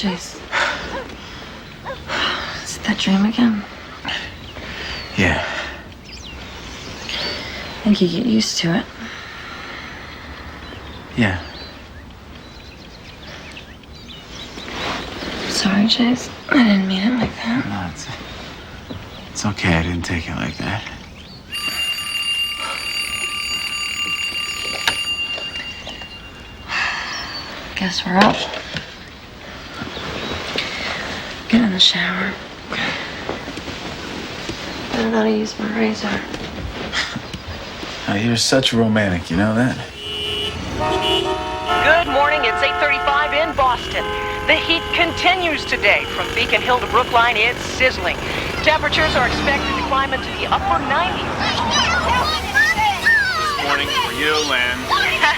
Jace. Is it that dream again? Yeah. I think you get used to it. Yeah. Sorry, Jace. I didn't mean it like that. No, it's okay. I didn't take it like that. Guess we're up. Get in the shower. I don't know how to use my razor. Now, you're such a romantic, you know that? Good morning, it's 8:35 in Boston. The heat continues today. From Beacon Hill to Brookline, it's sizzling. Temperatures are expected to climb into the upper 90s. This morning for you, Lynn.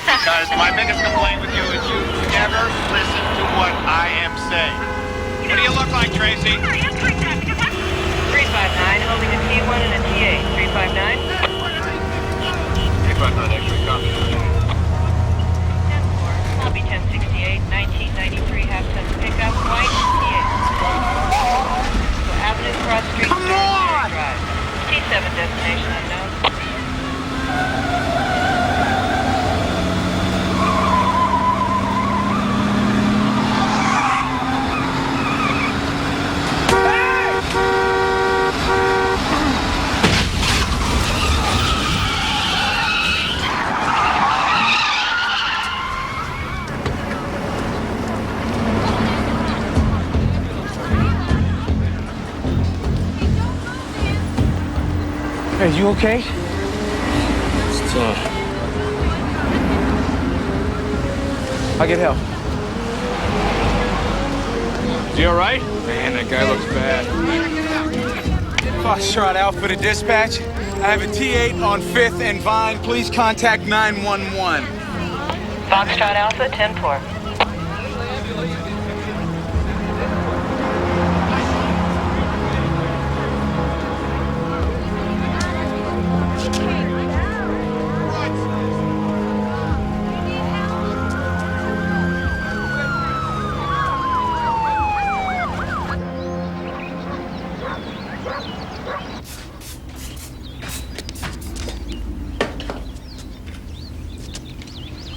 Because my biggest complaint with you is you never listen to what I am saying. What do you look like, Tracy? 359, holding a T1 and a T8. 359. 359, X-ray, copy. 10-4, lobby 1068, 1993, half-ton pickup, white, T8. So Avenue, Cross Street, Drive. T7 destination unknown. Hey, you okay? It's I'll get help. Is he all right? Man, that guy looks bad. Foxtrot Alpha to dispatch. I have a T8 on 5th and Vine. Please contact 911. Foxtrot Alpha, 10-4.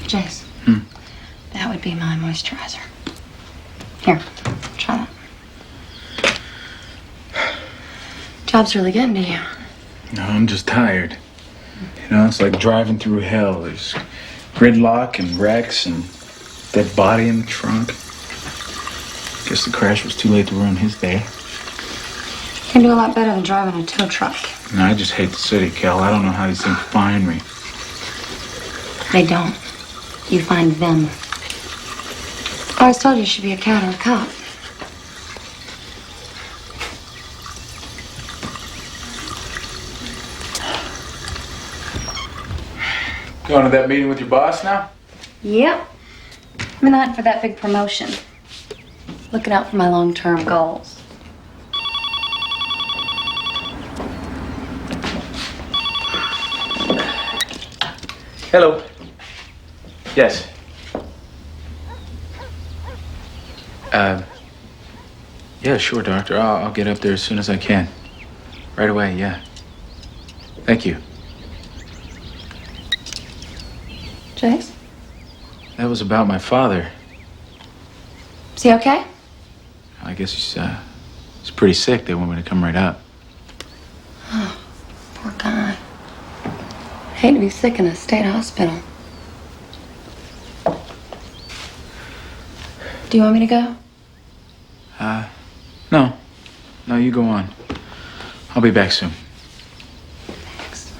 Jace. That would be my moisturizer. Here, try that. Job's really getting to you. No, I'm just tired. You know, it's like driving through hell. There's gridlock and wrecks and dead body in the trunk. Guess the crash was too late to ruin his day. You can do a lot better than driving a tow truck. No, I just hate the city, Kel. I don't know how these things find me. They don't. You find them. I always told you should be a cat or a cop. Going to that meeting with your boss now? Yep. I'm in the hunt for that big promotion. Looking out for my long-term goals. Hello. Yes. Yeah, sure, Doctor. I'll get up there as soon as I can. Right away, yeah. Thank you. Jace? That was about my father. Is he okay? I guess he's pretty sick. They want me to come right up. Oh, poor guy. I'd hate to be sick in a state hospital. Do you want me to go? No. No, you go on. I'll be back soon. Thanks.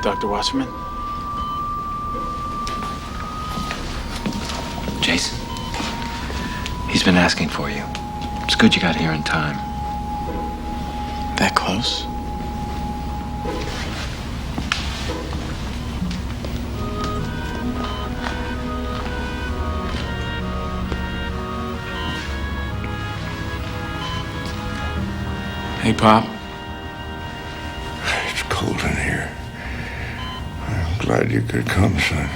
Dr. Wasserman? Jason, he's been asking for you. It's good you got here in time. That close? Hey, Pop. It's cold in here. I'm glad you could come, son.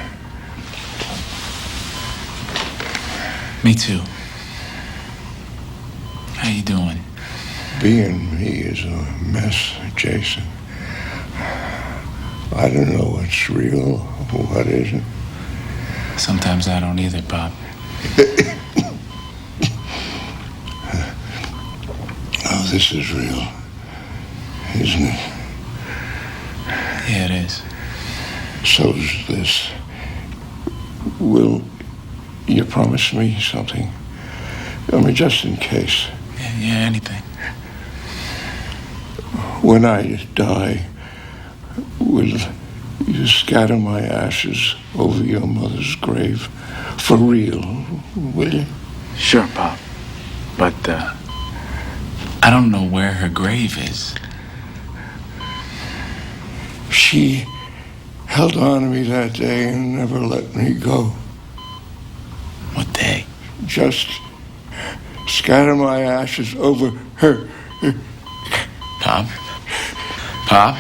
Me too. How you doing? Being me is a mess, Jason. I don't know what's real, what isn't. Sometimes I don't either, Pop. Oh, this is real, isn't it? Yeah, it is. So's this. Will you promise me something? I mean, just in case. Yeah, anything. When I die, will you scatter my ashes over your mother's grave? For real, will you? Sure, Pop. But, I don't know where her grave is. She held on to me that day and never let me go. What day? Just scatter my ashes over her. Pop? Pop?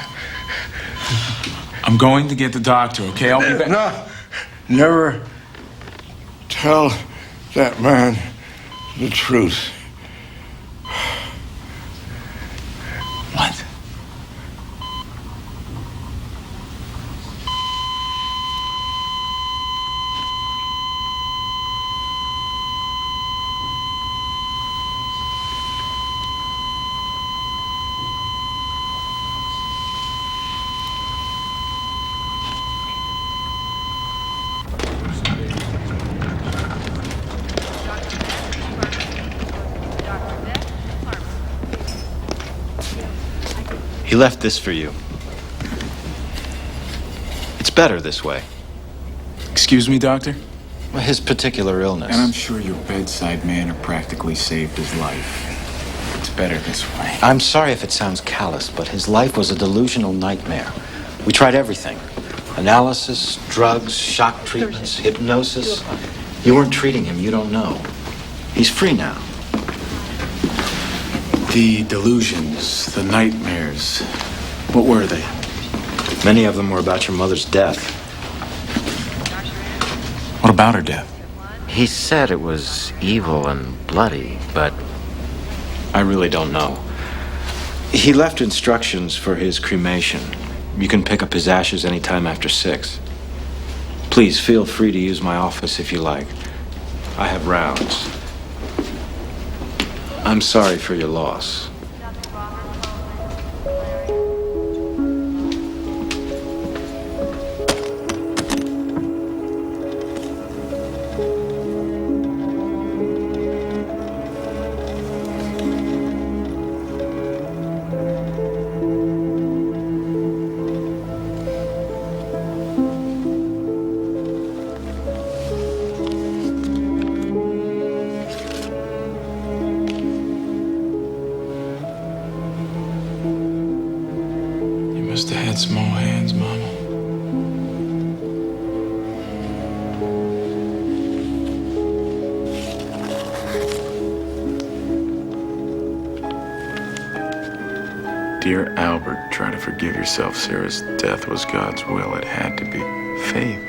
I'm going to get the doctor, okay? I'll be back. No, never tell that man the truth. What? He left this for you. It's better this way. Excuse me, Doctor? Well, his particular illness. And I'm sure your bedside manner practically saved his life. It's better this way. I'm sorry if it sounds callous, but his life was a delusional nightmare. We tried everything. Analysis, drugs, shock treatments, hypnosis. You weren't treating him, you don't know. He's free now. The delusions, the nightmares, what were they? Many of them were about your mother's death. What about her death? He said it was evil and bloody, but I really don't know. He left instructions for his cremation. You can pick up his ashes anytime after 6. Please feel free to use my office if you like. I have rounds. I'm sorry for your loss. Must have had small hands, Mama. Dear Albert, try to forgive yourself. Sarah's death was God's will. It had to be. Faith.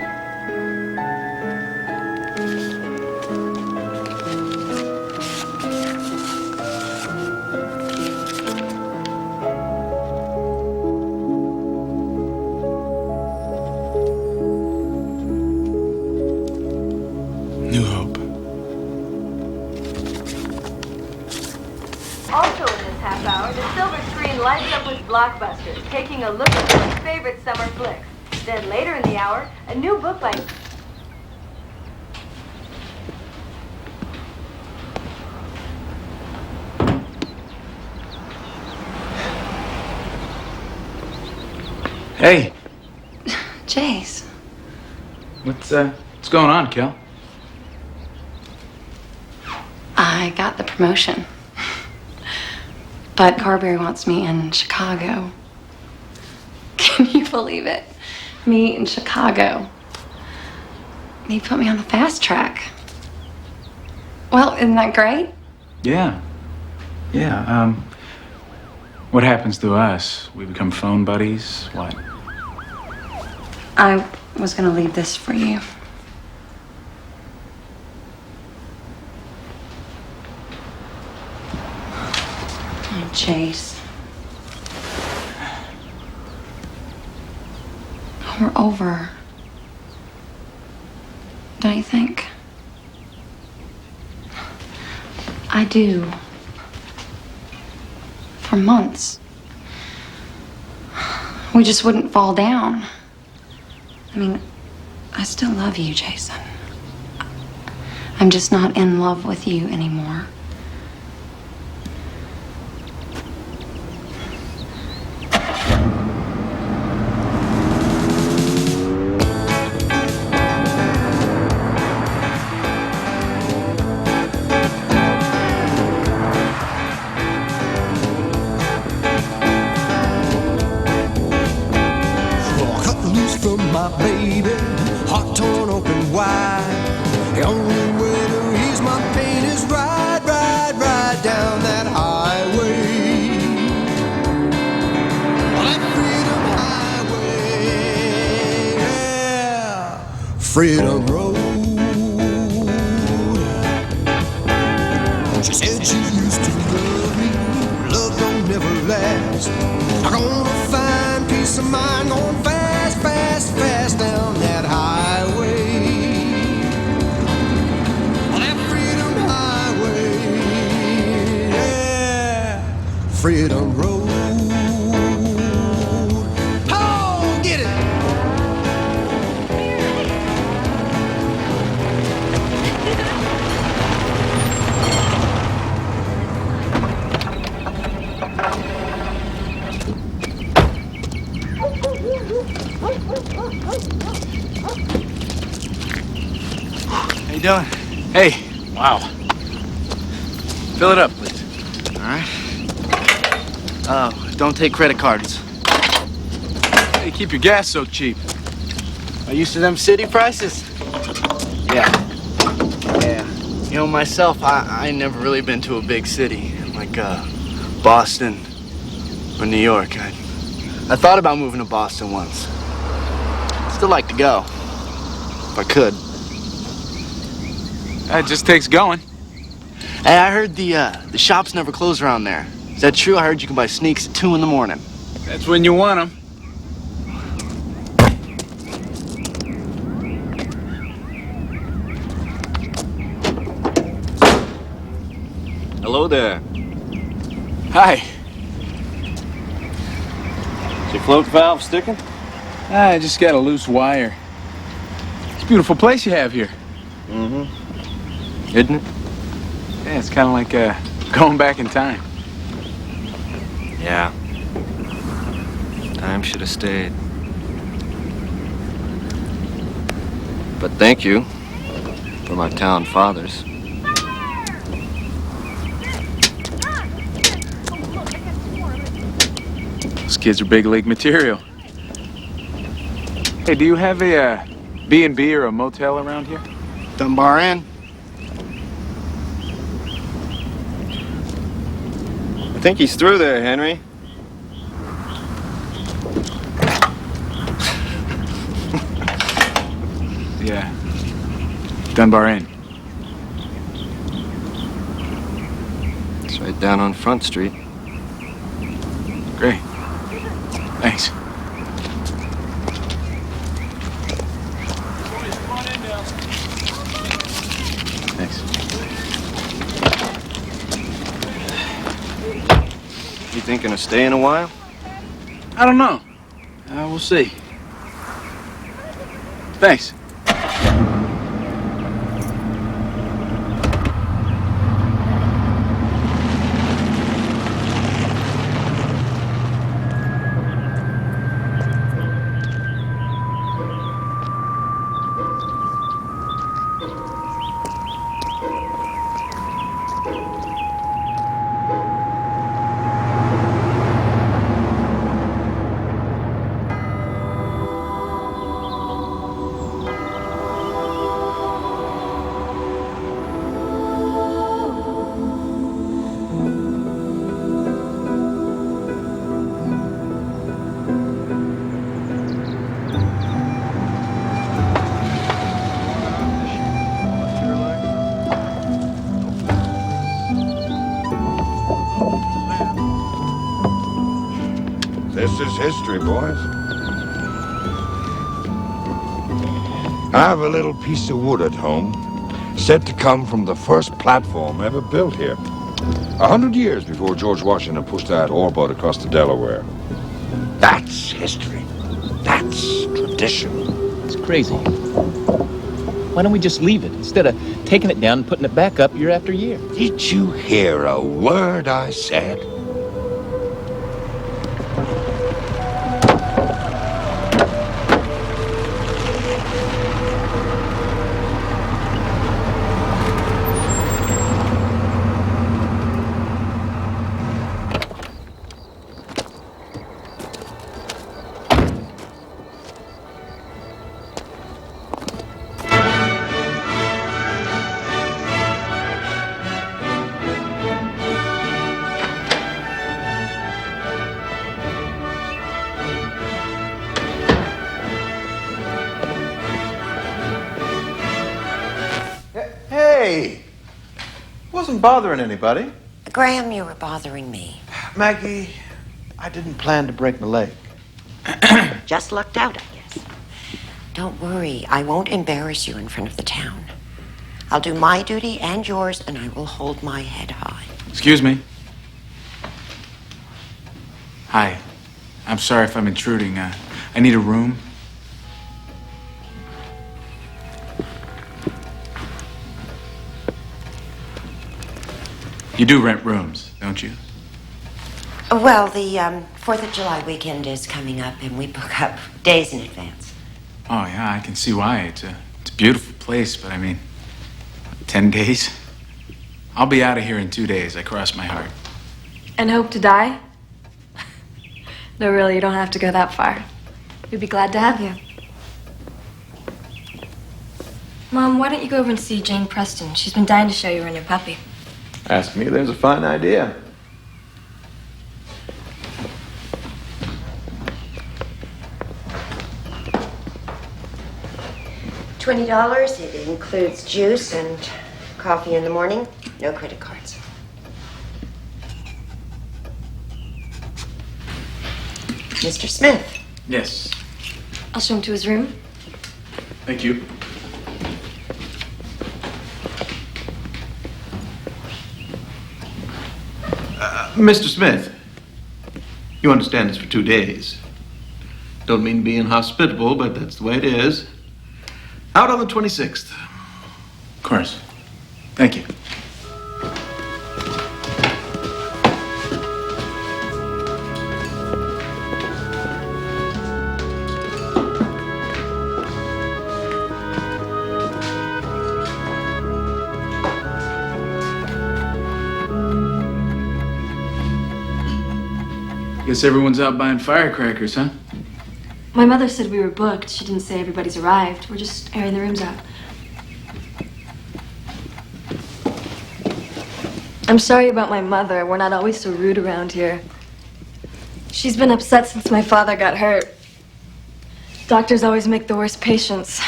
New hope. Also in this half hour, the silver screen lights up with blockbusters, taking a look at your favorite summer flicks. Then later in the hour, a new book by... Hey, Jace. What's going on, Kel? I got the promotion. But Carberry wants me in Chicago. Can you believe it? Me in Chicago. He put me on the fast track. Well, isn't that great? Yeah. Yeah, what happens to us? We become phone buddies? What? I was gonna leave this for you. Oh, Chase. We're over. Don't you think? I do. For months. We just wouldn't fall down. I mean, I still love you, Jason. I'm just not in love with you anymore. Freedom Road. She said she used to love me. Love don't never last. I'm gonna find peace of mind, going fast, fast, fast down that highway. On that Freedom Highway, yeah. Freedom Road. Oh, get it! How you doing? Hey, wow. Fill it up, please. All right. Don't take credit cards. Hey, keep your gas so cheap. Are you used to them city prices? Yeah. You know, myself, I ain't never really been to a big city like Boston or New York. I thought about moving to Boston once. Still like to go, if I could. It just takes going. Hey, I heard the shops never close around there. Is that true? I heard you can buy sneaks at 2 in the morning. That's when you want them. Hello there. Hi. Is your float valve sticking? I just got a loose wire. It's a beautiful place you have here. Mm-hmm. Isn't it? Yeah, it's kind of like going back in time. Yeah. Time should have stayed. But thank you for my town fathers. Those kids are big league material. Hey, do you have a B&B or a motel around here? Dunbar Inn. I think he's through there, Henry. Yeah. Dunbar Inn. It's right down on Front Street. Great. Thanks. Thanks. You thinking of staying a while? I don't know. We'll see. Thanks. history, boys. I have a little piece of wood at home, said to come from the first platform ever built here. 100 years before George Washington pushed that ore boat across the Delaware. That's history. That's tradition. It's crazy. Why don't we just leave it instead of taking it down and putting it back up year after year? Did you hear a word I said? Hey! Wasn't bothering anybody. Graham, you were bothering me. Maggie, I didn't plan to break my leg. Just lucked out, I guess. Don't worry, I won't embarrass you in front of the town. I'll do my duty and yours, and I will hold my head high. Excuse me. Hi. I'm sorry if I'm intruding. I need a room. You do rent rooms, don't you? Well, the 4th of July weekend is coming up, and we book up days in advance. Oh, yeah, I can see why. It's a beautiful place, but I mean, 10 days? I'll be out of here in 2 days. I cross my heart. And hope to die? No, really, you don't have to go that far. We'd be glad to have you. Mom, why don't you go over and see Jane Preston? She's been dying to show you her new puppy. Ask me, there's a fine idea. $20. It includes juice and coffee in the morning. No credit cards. Mr. Smith. Yes. I'll show him to his room. Thank you. Mr. Smith, you understand it's for 2 days. Don't mean to be inhospitable, but that's the way it is. Out on the 26th. Of course. Thank you. Guess everyone's out buying firecrackers, huh? My mother said we were booked. She didn't say everybody's arrived. We're just airing the rooms out. I'm sorry about my mother. We're not always so rude around here. She's been upset since my father got hurt. Doctors always make the worst patients.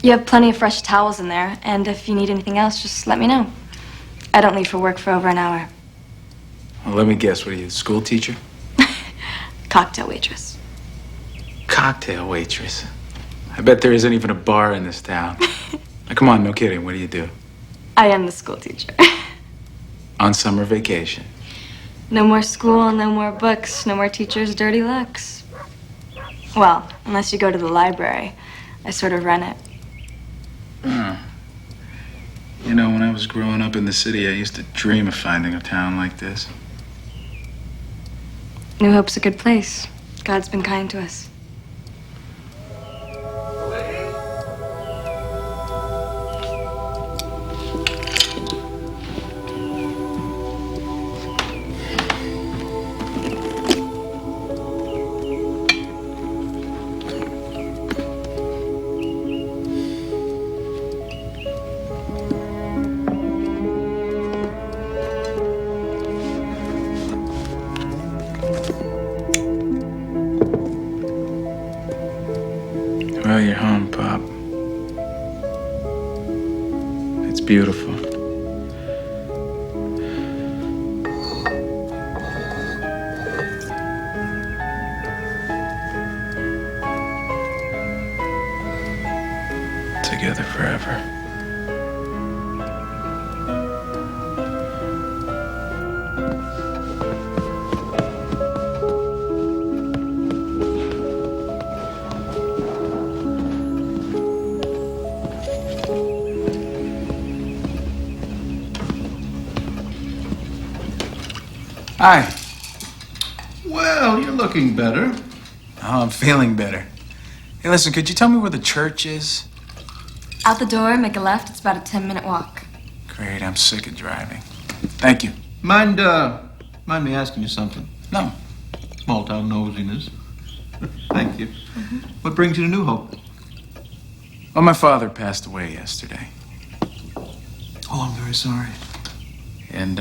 You have plenty of fresh towels in there, and if you need anything else, just let me know. I don't leave for work for over an hour. Well, let me guess. What are you, a school teacher? Cocktail waitress. Cocktail waitress. I bet there isn't even a bar in this town. Now, come on, no kidding. What do you do? I am the school teacher. On summer vacation. No more school, no more books, no more teachers' dirty looks. Well, unless you go to the library. I sort of run it. Oh. You know, when I was growing up in the city, I used to dream of finding a town like this. New Hope's a good place. God's been kind to us. Well, you're home, Pop. It's beautiful. together forever. Hi. Well, you're looking better. Oh, I'm feeling better. Hey, listen, could you tell me where the church is? Out the door, make a left. It's about a 10-minute walk. Great, I'm sick of driving. Thank you. Mind me asking you something? No. Small town nosiness. Thank you. What brings you to New Hope? Well, my father passed away yesterday. Oh, I'm very sorry. And,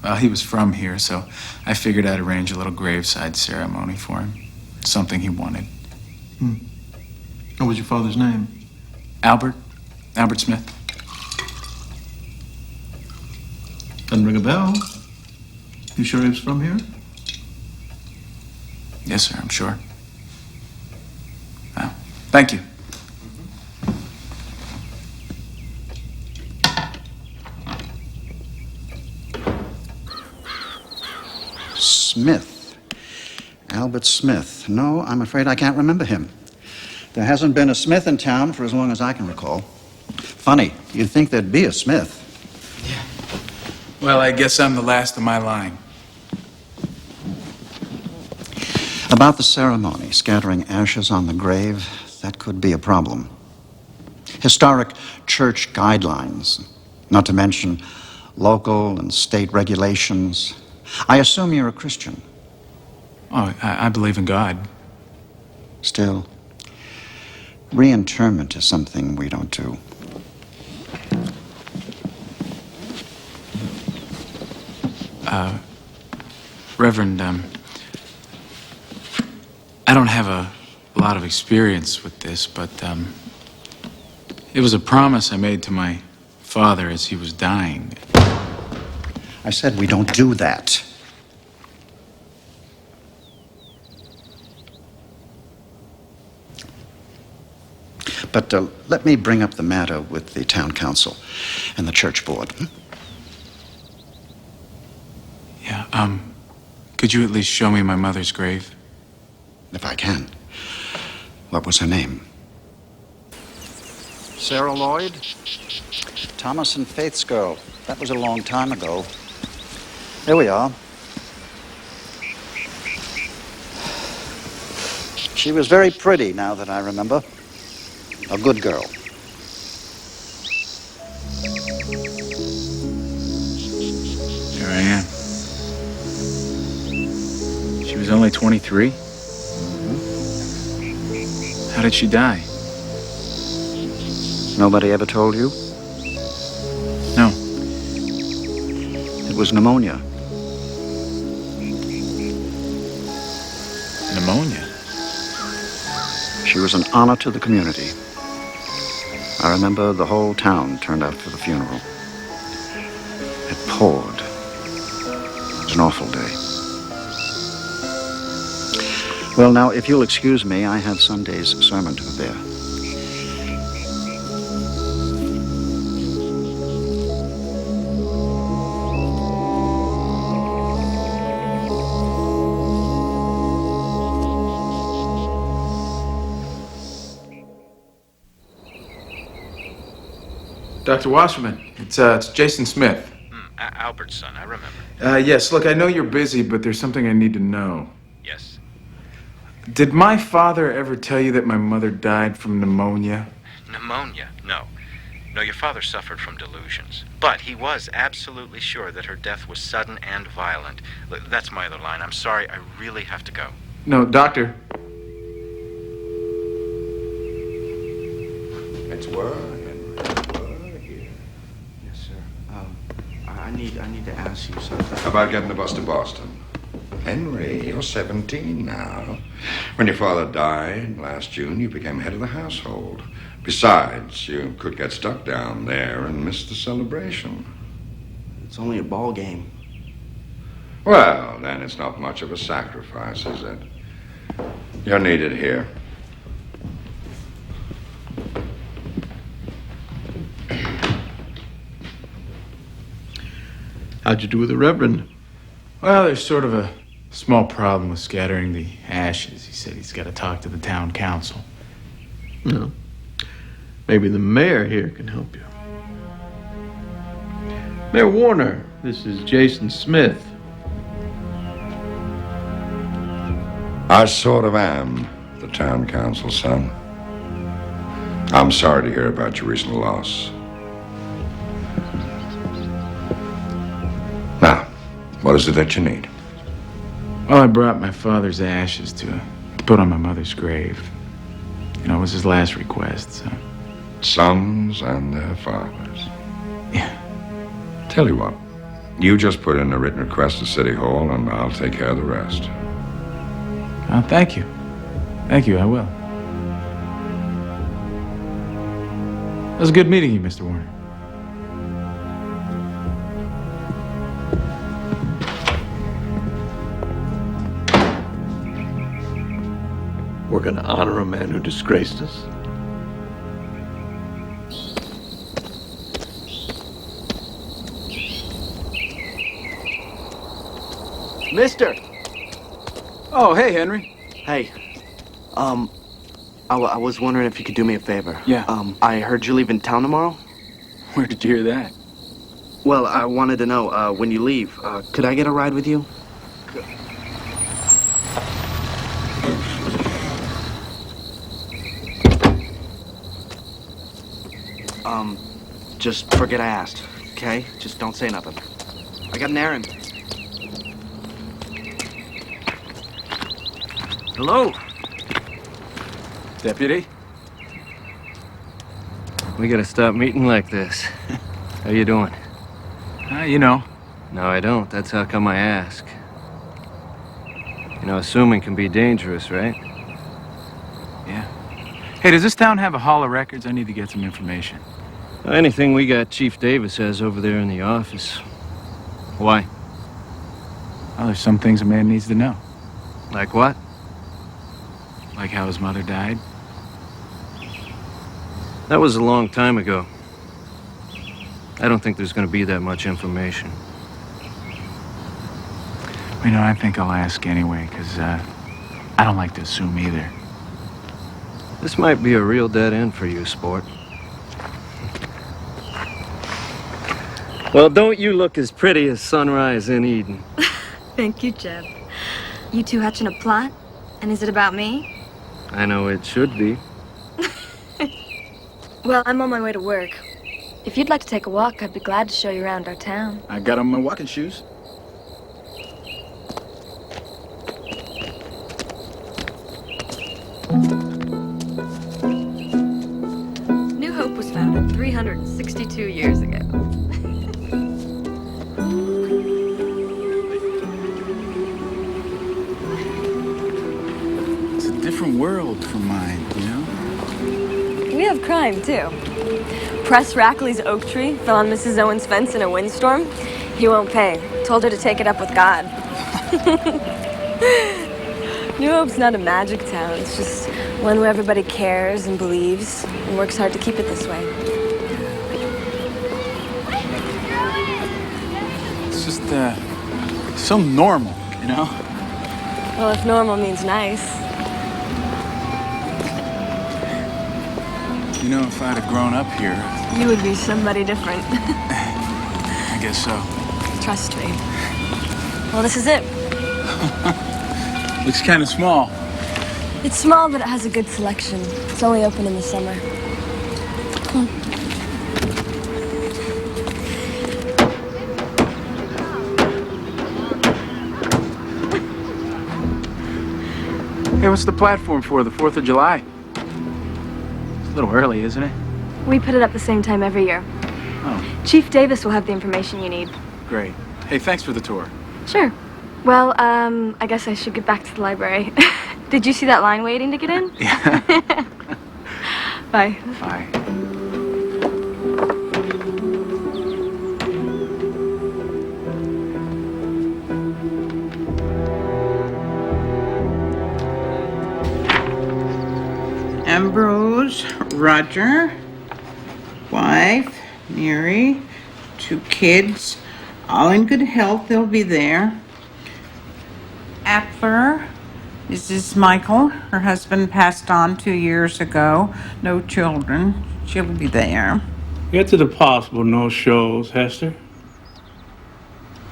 well, he was from here, so I figured I'd arrange a little graveside ceremony for him. Something he wanted. What was your father's name? Albert Smith. Doesn't ring a bell. You sure he was from here? Yes, sir, I'm sure. Well, thank you. Smith. Albert Smith. No, I'm afraid I can't remember him. There hasn't been a Smith in town for as long as I can recall. Funny, you'd think there'd be a Smith. Well, I guess I'm the last of my line. About the ceremony, scattering ashes on the grave, that could be a problem. Historic church guidelines, not to mention local and state regulations. I assume you're a Christian. Oh, I believe in God. Still, reinterment is something we don't do. Reverend, I don't have a lot of experience with this, but it was a promise I made to my father as he was dying. I said we don't do that. But let me bring up the matter with the town council and the church board. Yeah, could you at least show me my mother's grave? If I can. What was her name? Sarah Lloyd? Thomas and Faith's girl. That was a long time ago. Here we are. She was very pretty, now that I remember. A good girl. Here I am. She was only 23? How did she die? Nobody ever told you? No. It was pneumonia. Pneumonia? She was an honor to the community. I remember the whole town turned out for the funeral. It poured. It was an awful day. Well, now, if you'll excuse me, I have Sunday's sermon to prepare. Dr. Wasserman, it's Jason Smith. Albert's son, I remember. Yes, look, I know you're busy, but there's something I need to know. Yes. Did my father ever tell you that my mother died from pneumonia? Pneumonia? No. No, your father suffered from delusions. But he was absolutely sure that her death was sudden and violent. That's my other line. I'm sorry, I really have to go. No, doctor. It's were, Henry. Were here. Yes, sir. I need to ask you something. How about getting the bus to Boston? Henry, you're 17 now. When your father died last June, you became head of the household. Besides, you could get stuck down there and miss the celebration. It's only a ball game. Well, then it's not much of a sacrifice, is it? You're needed here. How'd you do with the Reverend? Well, there's sort of a small problem with scattering the ashes. He said he's got to talk to the town council. No. Maybe the mayor here can help you. Mayor Warner, this is Jason Smith. I sort of am the town council, son. I'm sorry to hear about your recent loss. Now, what is it that you need? Well, I brought my father's ashes to put on my mother's grave. You know, it was his last request, so. Sons and their fathers. Yeah. Tell you what, you just put in a written request to City Hall and I'll take care of the rest. Oh, thank you. Thank you, I will. It was good meeting you, Mr. Warner. We're gonna honor a man who disgraced us. Mister! Oh, hey, Henry. Hey, I was wondering if you could do me a favor. Yeah. I heard you're leaving town tomorrow? Where did you hear that? Well, I wanted to know, when you leave, could I get a ride with you? Just forget I asked, okay? Just don't say nothing. I got an errand. Hello? Deputy? We gotta stop meeting like this. How you doing? You know. No, I don't. That's how come I ask. You know, assuming can be dangerous, right? Yeah. Hey, does this town have a hall of records? I need to get some information. Anything we got, Chief Davis has over there in the office. Why? Well, there's some things a man needs to know. Like what? Like how his mother died. That was a long time ago. I don't think there's gonna be that much information. You know, I think I'll ask anyway, because I don't like to assume either. This might be a real dead end for you, sport. Well, don't you look as pretty as sunrise in Eden. Thank you, Jeb. You two hatching a plot? And is it about me? I know it should be. Well, I'm on my way to work. If you'd like to take a walk, I'd be glad to show you around our town. I got on my walking shoes. New Hope was founded 362 years ago. It's a different world from mine, you know? We have crime, too. Press Rackley's oak tree fell on Mrs. Owen's fence in a windstorm. He won't pay. Told her to take it up with God. New Hope's not a magic town. It's just one where everybody cares and believes and works hard to keep it this way. It's just, so normal, you know? Well, if normal means nice. You know, if I'd have grown up here... You would be somebody different. I guess so. Trust me. Well, this is it. Looks kind of small. It's small, but it has a good selection. It's only open in the summer. Hey, what's the platform for, the 4th of July? It's a little early, isn't it? We put it up the same time every year. Oh, Chief Davis will have the information you need. great. Hey, thanks for the tour. Sure. Well, I guess I should get back to the library. Did you see that line waiting to get in? Yeah. Bye. Bye. Ambrose, Roger, wife, Mary, 2 kids, All in good health, they'll be there. Appler, Mrs. Michael, her husband passed on 2 years ago. No children. She'll be there. Get to the possible no-shows, Hester.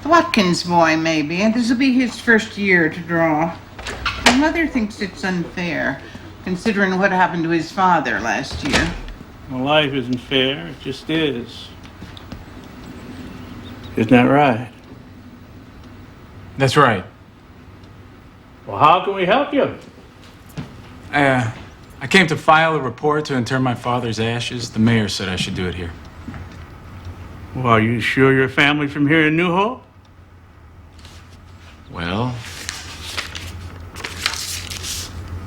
The Watkins boy, maybe. This'll be his first year to draw. My mother thinks it's unfair, considering what happened to his father last year. Well, life isn't fair. It just is. Isn't that right? That's right. Well, how can we help you? I came to file a report to inter my father's ashes. The mayor said I should do it here. Well, are you sure your family from here in New Hope? Well,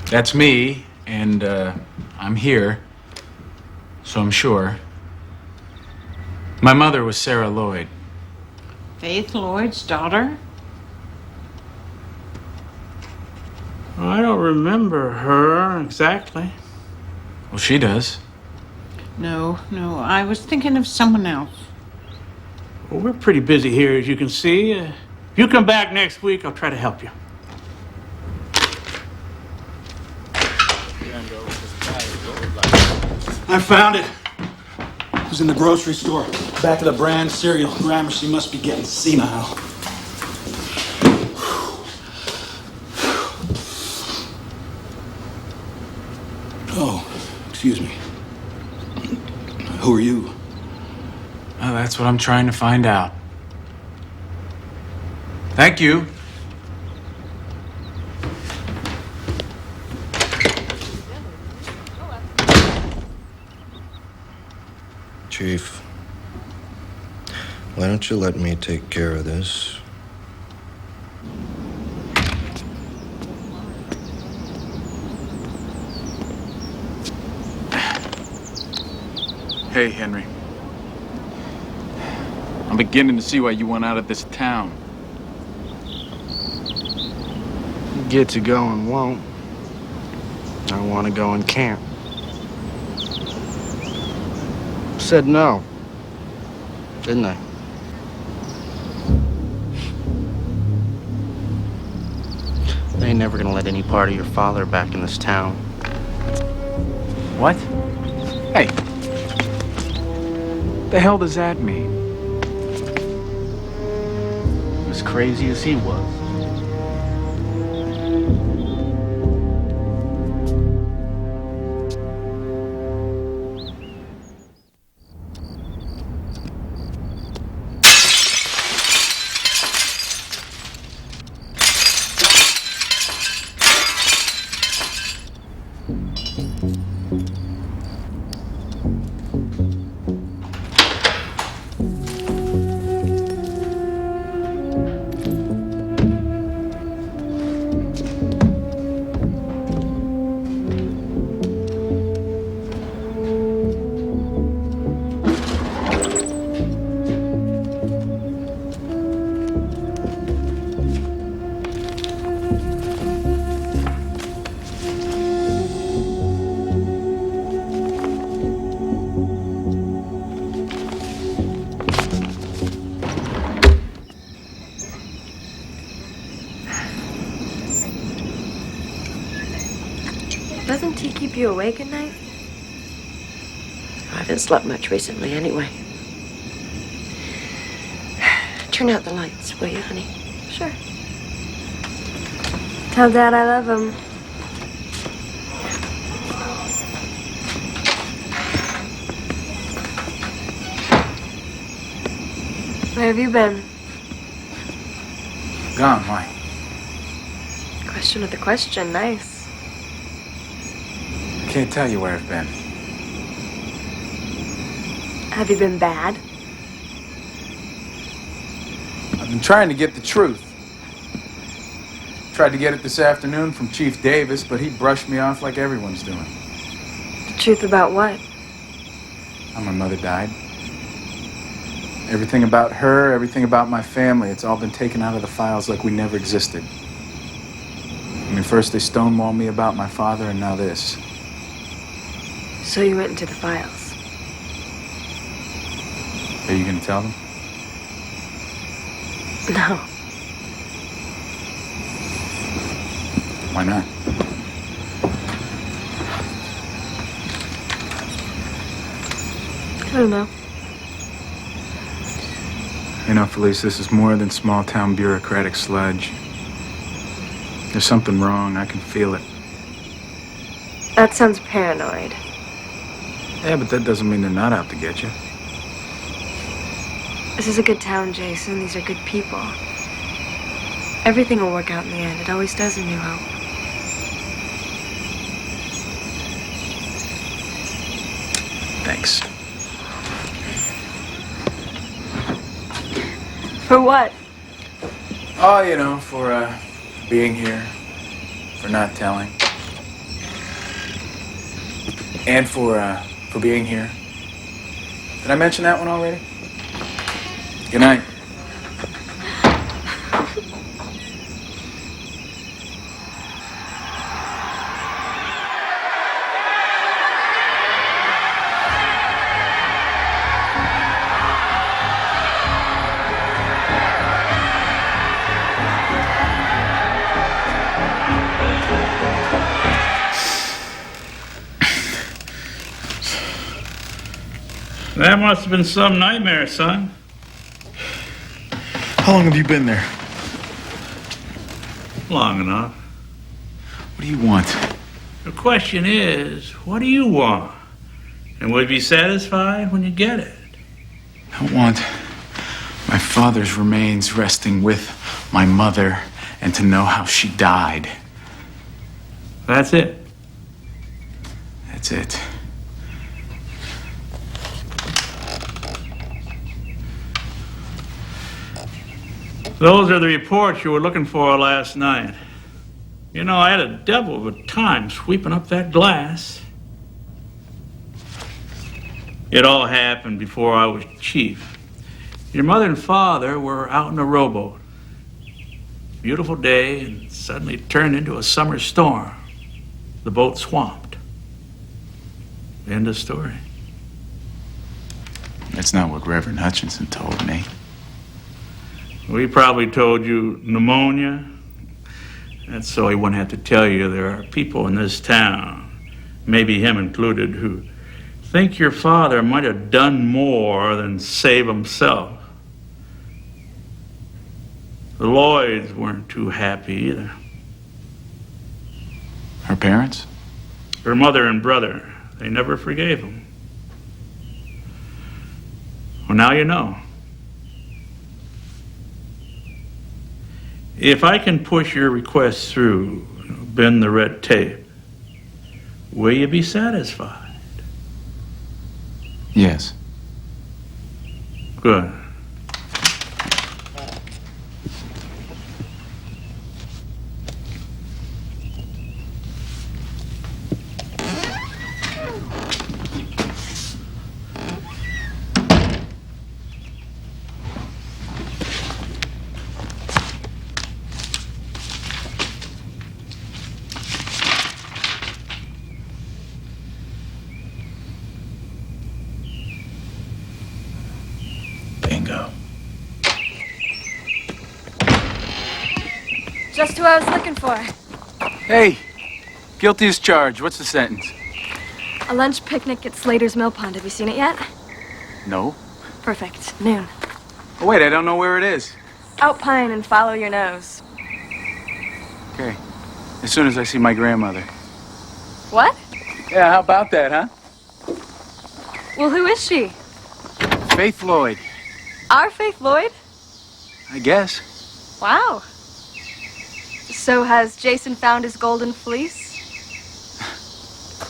that's me, and I'm here, so I'm sure. My mother was Sarah Lloyd. Faith Lloyd's daughter? Well, I don't remember her exactly. Well, she does. No, I was thinking of someone else. Well, we're pretty busy here, as you can see. If you come back next week, I'll try to help you. I found it. It was in the grocery store. Back of the brand cereal. Gramercy must be getting senile. Oh, excuse me. Who are you? Well, that's what I'm trying to find out. Thank you. Chief, why don't you let me take care of this? Hey, Henry. I'm beginning to see why you want out of this town. Get to go and won't. I want to go and can't. Said no, didn't I? They ain't never gonna let any part of your father back in this town. What? Hey. The hell does that mean? As crazy as he was. Doesn't tea keep you awake at night? I haven't slept much recently anyway. Turn out the lights, will you, honey? Sure. Tell Dad I love him. Where have you been? Gone, why? Question of the question, nice. I can't tell you where I've been. Have you been bad? I've been trying to get the truth. Tried to get it this afternoon from Chief Davis, but he brushed me off like everyone's doing. The truth about what? How my mother died. Everything about her, everything about my family, it's all been taken out of the files like we never existed. I mean, first they stonewalled me about my father, and now this. So you went into the files. Are you gonna tell them? No. Why not? I don't know. You know, Felice, this is more than small-town bureaucratic sludge. There's something wrong. I can feel it. That sounds paranoid. Yeah, but that doesn't mean they're not out to get you. This is a good town, Jason. These are good people. Everything will work out in the end. It always does in New Hope. Thanks. For what? Oh, you know, for being here, for not telling, and for being here. Did I mention that one already? Good night. That must have been some nightmare, son. How long have you been there? Long enough. What do you want? The question is, what do you want? And will you be satisfied when you get it? I want my father's remains resting with my mother and to know how she died. That's it. That's it. Those are the reports you were looking for last night. You know, I had a devil of a time sweeping up that glass. It all happened before I was chief. Your mother and father were out in a rowboat. Beautiful day, and suddenly it turned into a summer storm. The boat swamped. End of story. That's not what Reverend Hutchinson told me. We probably told you pneumonia. That's so he wouldn't have to tell you there are people in this town, maybe him included, who think your father might have done more than save himself. The Lloyds weren't too happy either. Her parents? Her mother and brother, they never forgave him. Well, now you know. If I can push your request through, bend the red tape, will you be satisfied? Yes. Good. Bingo. Just who I was looking for. Hey, guilty as charged. What's the sentence? A lunch picnic at Slater's Mill Pond. Have you seen it yet? No. Perfect. Noon. Oh, wait, I don't know where it is. Outpine and follow your nose. Okay. As soon as I see my grandmother. What? Yeah, how about that, huh? Well, who is she? Faith Lloyd. Our Faith Lloyd? I guess. Wow. So has Jason found his golden fleece?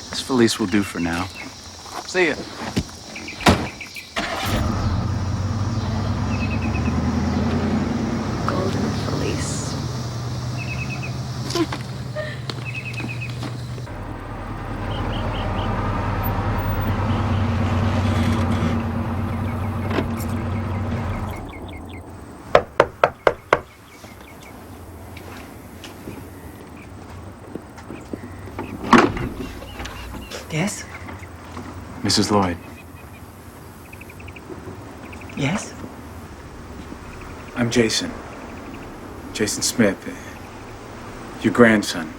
This Felice will do for now. See ya. Golden fleece. Yes? Mrs. Lloyd. Yes? I'm Jason. Jason Smith, your grandson.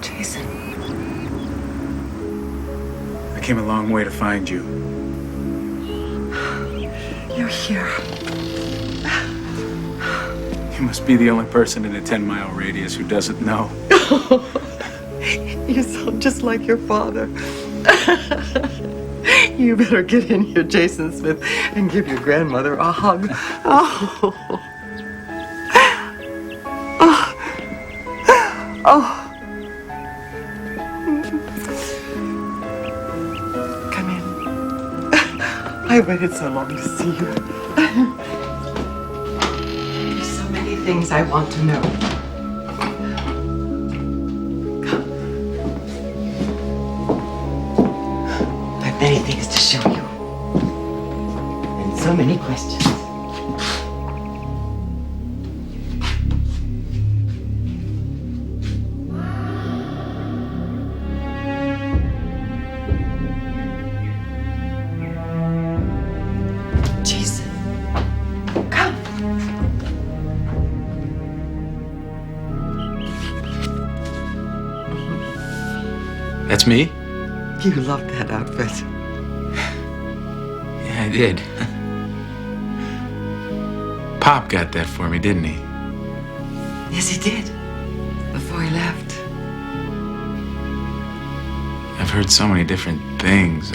Jason. I came a long way to find you. You're here. You must be the only person in a 10-mile radius who doesn't know. You sound just like your father. You better get in here, Jason Smith, and give your grandmother a hug. Oh. Oh. Oh. Come in. I waited so long to see you. There's so many things I want to know. Many things to show you. And so many questions. Jason, come. That's me? You love that outfit. Yeah, I did. Pop got that for me, didn't he? Yes, he did. Before he left. I've heard so many different things.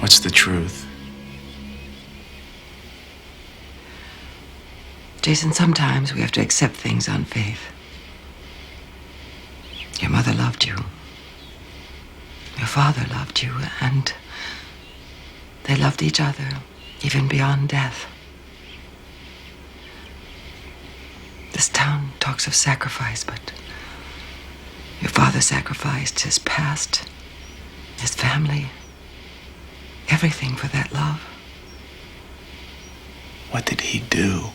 What's the truth? Jason, sometimes we have to accept things on faith. Your mother loved you. Your father loved you, and they loved each other, even beyond death. This town talks of sacrifice, but your father sacrificed his past, his family, everything for that love. What did he do?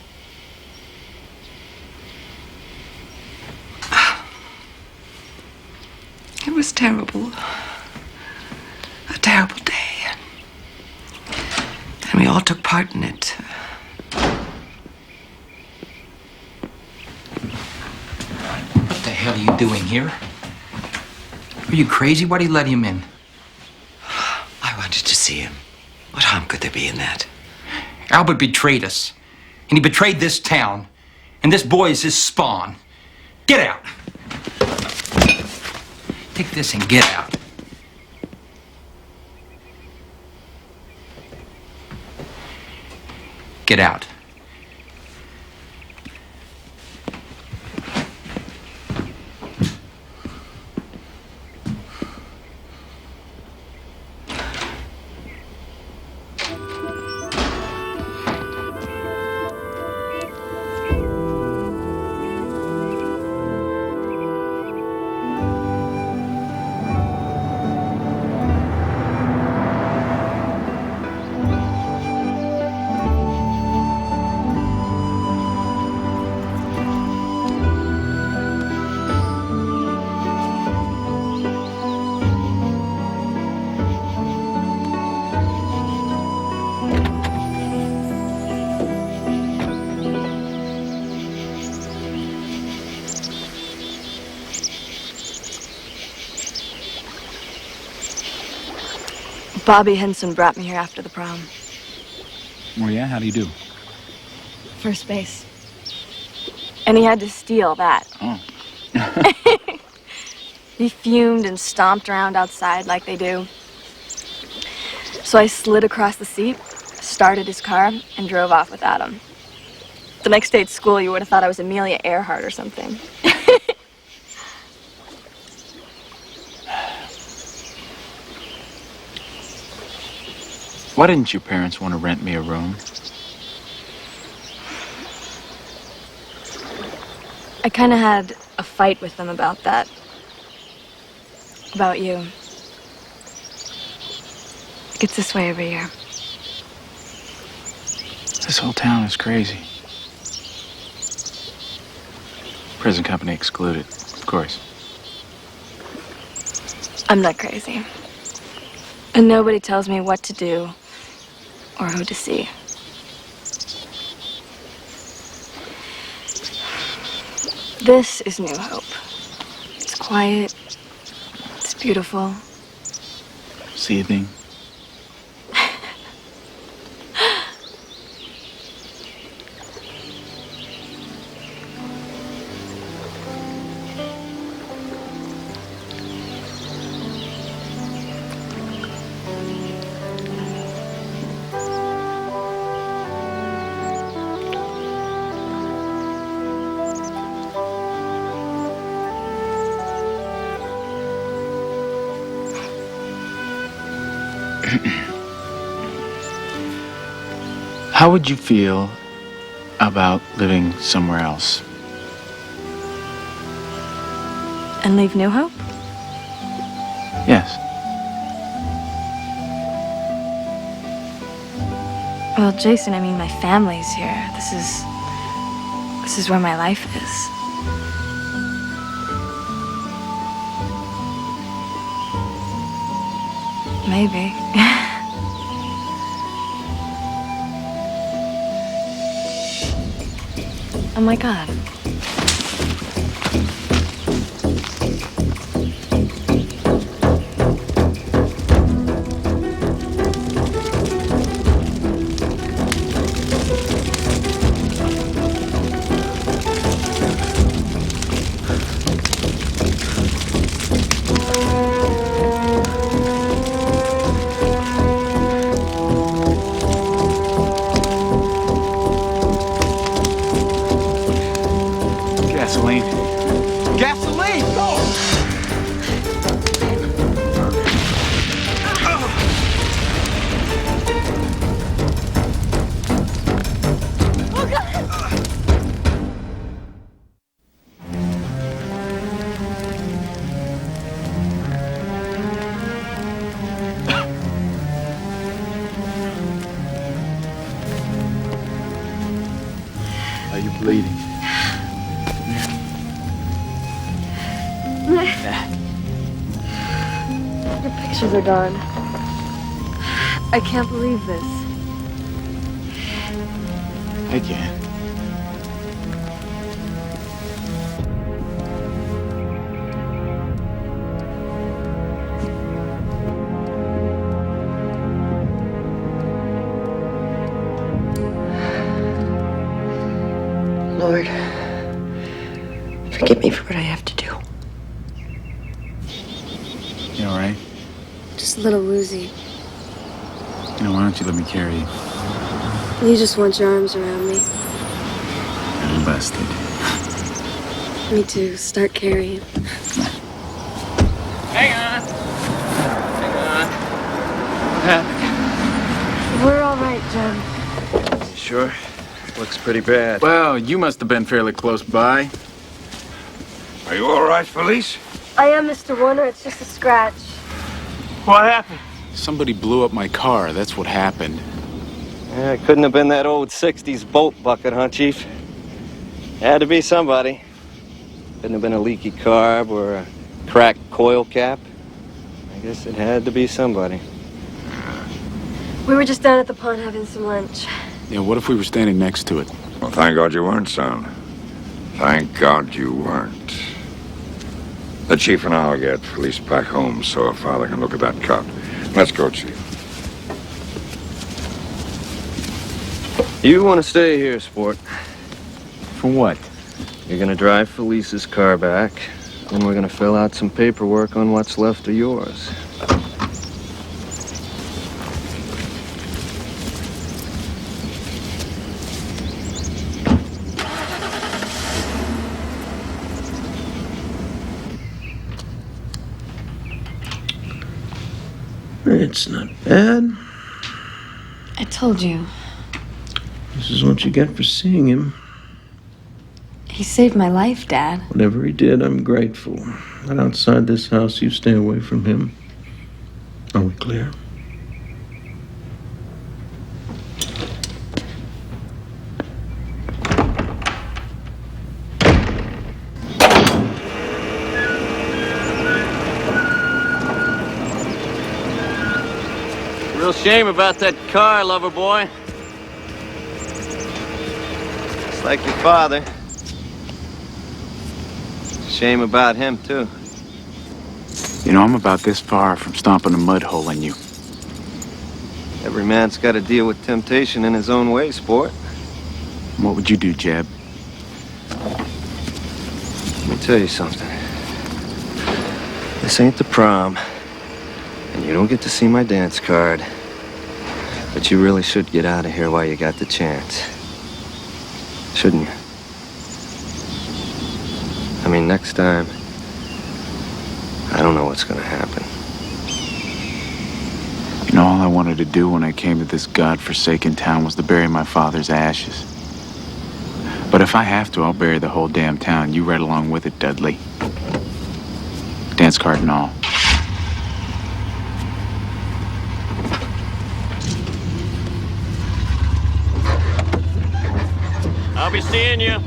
It was terrible. A terrible day. And we all took part in it. What the hell are you doing here? Are you crazy? Why do you let him in? I wanted to see him. What harm could there be in that? Albert betrayed us. And he betrayed this town. And this boy is his spawn. Get out! Take this and get out. Get out. Bobby Henson brought me here after the prom. Oh, yeah? How do you do? First base. And he had to steal that. Oh. He fumed and stomped around outside like they do. So I slid across the seat, started his car, and drove off without him. The next day at school, you would have thought I was Amelia Earhart or something. Why didn't your parents want to rent me a room? I kind of had a fight with them about that. About you. It gets this way every year. This whole town is crazy. Present company excluded, of course. I'm not crazy. And nobody tells me what to do or who to see. This is New Hope. It's quiet. It's beautiful. Seething. How would you feel about living somewhere else? And leave New Hope? Yes. Well, Jason, I mean, my family's here. This is where my life is. Maybe. Oh my God. Gasoline. Gasoline! Go! Oh, God! Are you bleeding? Your pictures are gone. I can't believe this. I can. Lord, forgive me for what I have to do. You all right? Just a little woozy. You know, why don't you let me carry you? You just want your arms around me. I'm busted. Me too. Start carrying. Hang on. Hang on. We're all right, Jim. You sure? Looks pretty bad. Well, you must have been fairly close by. Are you all right, Felice? I am, Mr. Warner. It's just a scratch. What happened? Somebody blew up my car. That's what happened. Yeah, it couldn't have been that old 60s bolt bucket, huh, Chief? Had to be somebody. Couldn't have been a leaky carb or a cracked coil cap. I guess it had to be somebody. We were just down at the pond having some lunch. Yeah, what if we were standing next to it? Well, thank God you weren't, son. Thank God you weren't. The Chief and I'll get Felice back home so her father can look at that cut. Let's go, Chief. You want to stay here, sport. For what? You're gonna drive Felice's car back, and we're gonna fill out some paperwork on what's left of yours. It's not bad. I told you. This is what you get for seeing him. He saved my life, Dad. Whatever he did, I'm grateful. But outside this house, you stay away from him. Are we clear? Real shame about that car, lover boy. Just like your father. Shame about him, too. You know, I'm about this far from stomping a mud hole in you. Every man's got to deal with temptation in his own way, sport. What would you do, Jeb? Let me tell you something. This ain't the prom, and you don't get to see my dance card. But you really should get out of here while you got the chance. Shouldn't you? I mean, next time, I don't know what's gonna happen. You know, all I wanted to do when I came to this godforsaken town was to bury my father's ashes. But if I have to, I'll bury the whole damn town. You right along with it, Dudley. Dance card and all. I'll be seeing you.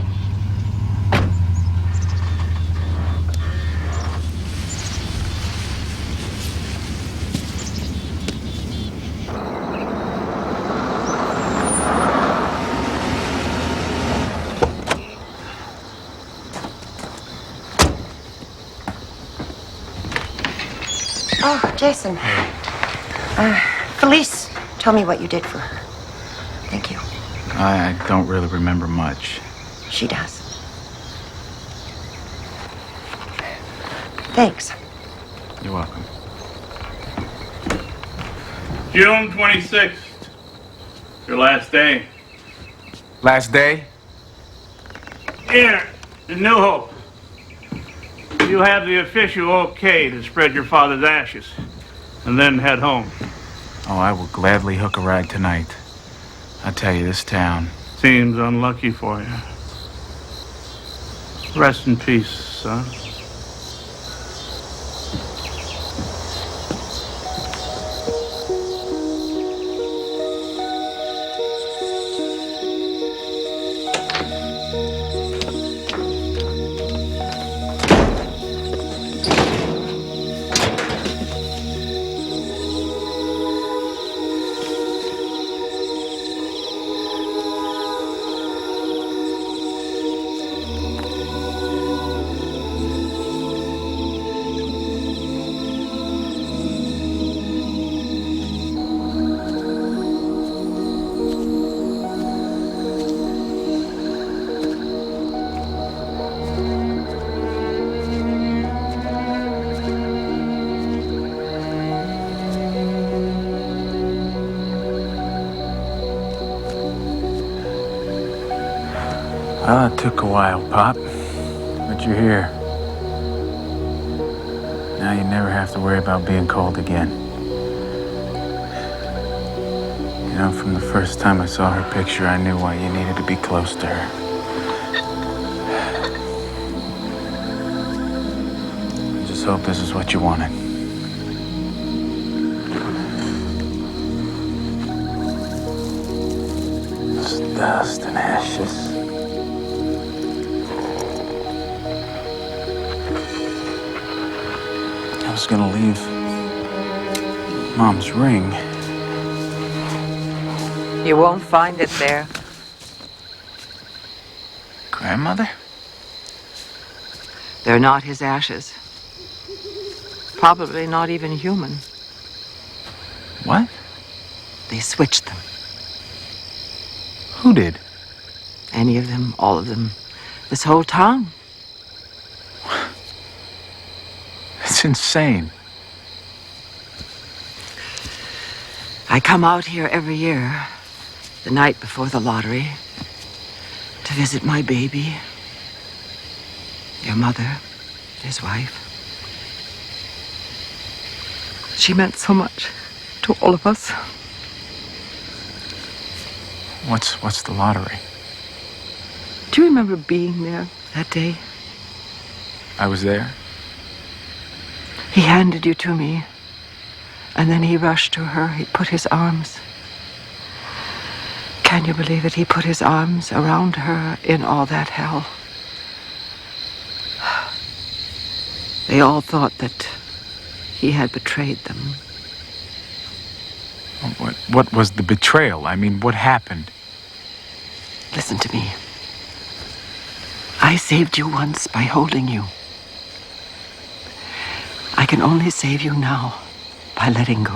Oh, Jason. Felice told me what you did for her. Thank you. I don't really remember much. She does. Thanks. You're welcome. June 26th. Your last day. Last day? Here, in New Hope. You have the official okay to spread your father's ashes and then head home. Oh, I will gladly hook a ride tonight. I tell you, this town... Seems unlucky for you. Rest in peace, son. Well, it took a while, Pop. But you're here. Now you never have to worry about being cold again. You know, from the first time I saw her picture, I knew why you needed to be close to her. I just hope this is what you wanted. Just dust and ashes. I was gonna leave Mom's ring. You won't find it there. Grandmother? They're not his ashes. Probably not even human. What? They switched them. Who did? Any of them, all of them. This whole town. It's insane. I come out here every year, the night before the lottery, to visit my baby, your mother, his wife. She meant so much to all of us. What's the lottery? Do you remember being there that day? I was there. He handed you to me, and then he rushed to her. He put his arms. Can you believe it? He put his arms around her in all that hell. They all thought that he had betrayed them. What was the betrayal? I mean, what happened? Listen to me. I saved you once by holding you. I can only save you now by letting go.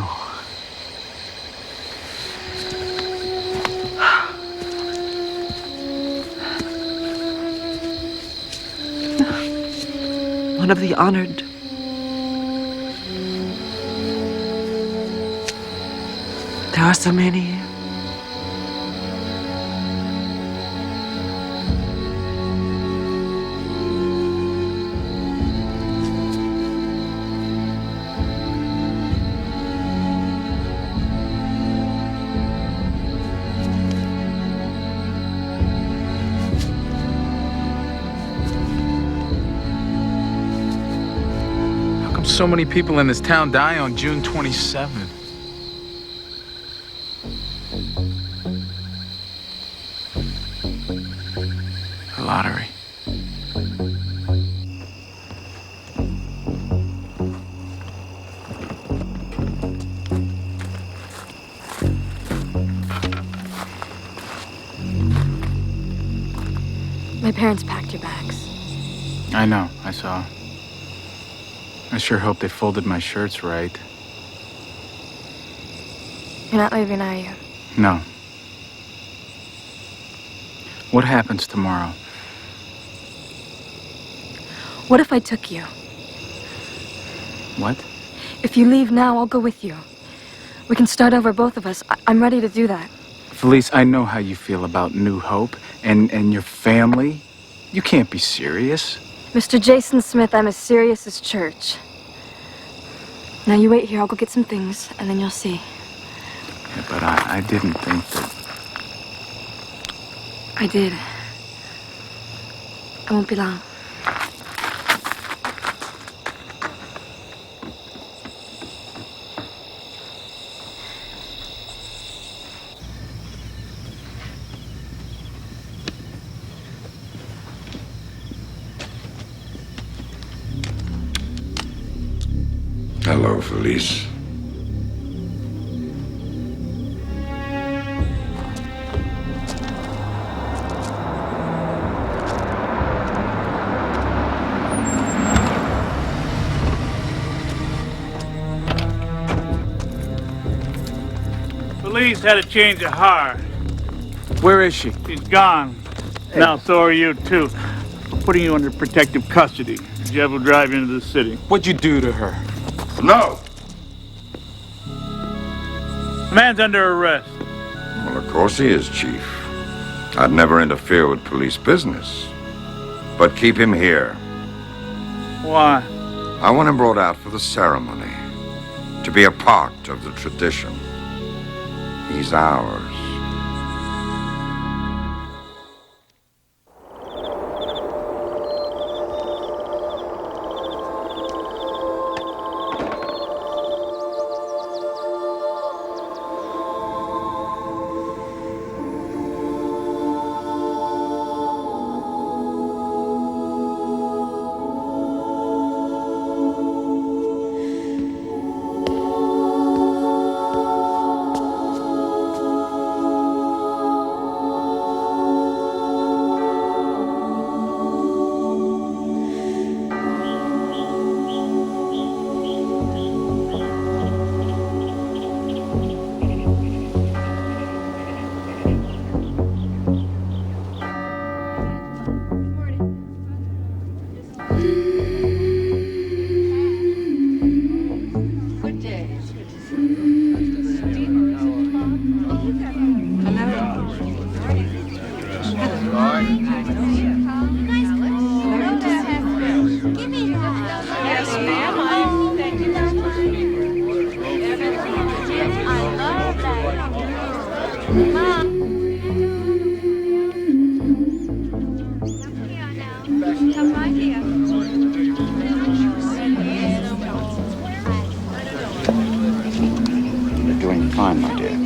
One of the honored. There are so many. How come so many people in this town die on June 27th? The lottery. My parents packed your bags. I know, I saw. I sure hope they folded my shirts right. You're not leaving, are you? No. What happens tomorrow? What if I took you? What? If you leave now, I'll go with you. We can start over, both of us. I'm ready to do that. Felice, I know how you feel about New Hope and your family. You can't be serious. Mr. Jason Smith, I'm as serious as church. Now you wait here, I'll go get some things, and then you'll see. Yeah, but I didn't think that... I did. I won't be long. Hello, Felice. Police had a change of heart. Where is she? She's gone. Now, so are you, too. I'm putting you under protective custody. Jeff will drive you into the city. What'd you do to her? No! The man's under arrest. Well, of course he is, Chief. I'd never interfere with police business. But keep him here. Why? I want him brought out for the ceremony. To be a part of the tradition. He's ours. You're doing fine, my dear.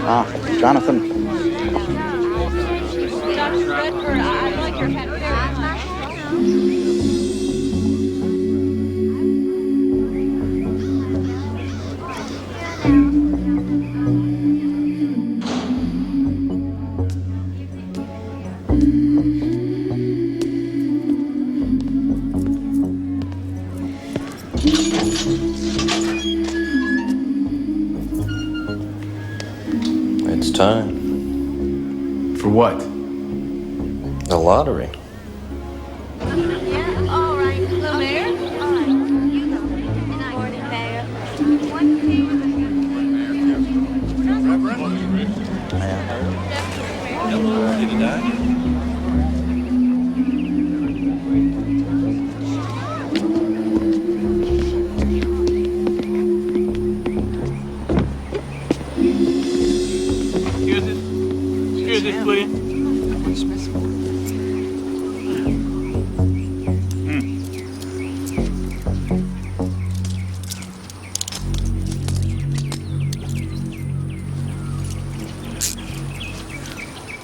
Ah, Jonathan. Dr. Redford, I'd like your head time. For what? The lottery. Yeah, all right. Hello, Mayor. All right. You go. Morning, Mayor. One tea with Excuse this, please.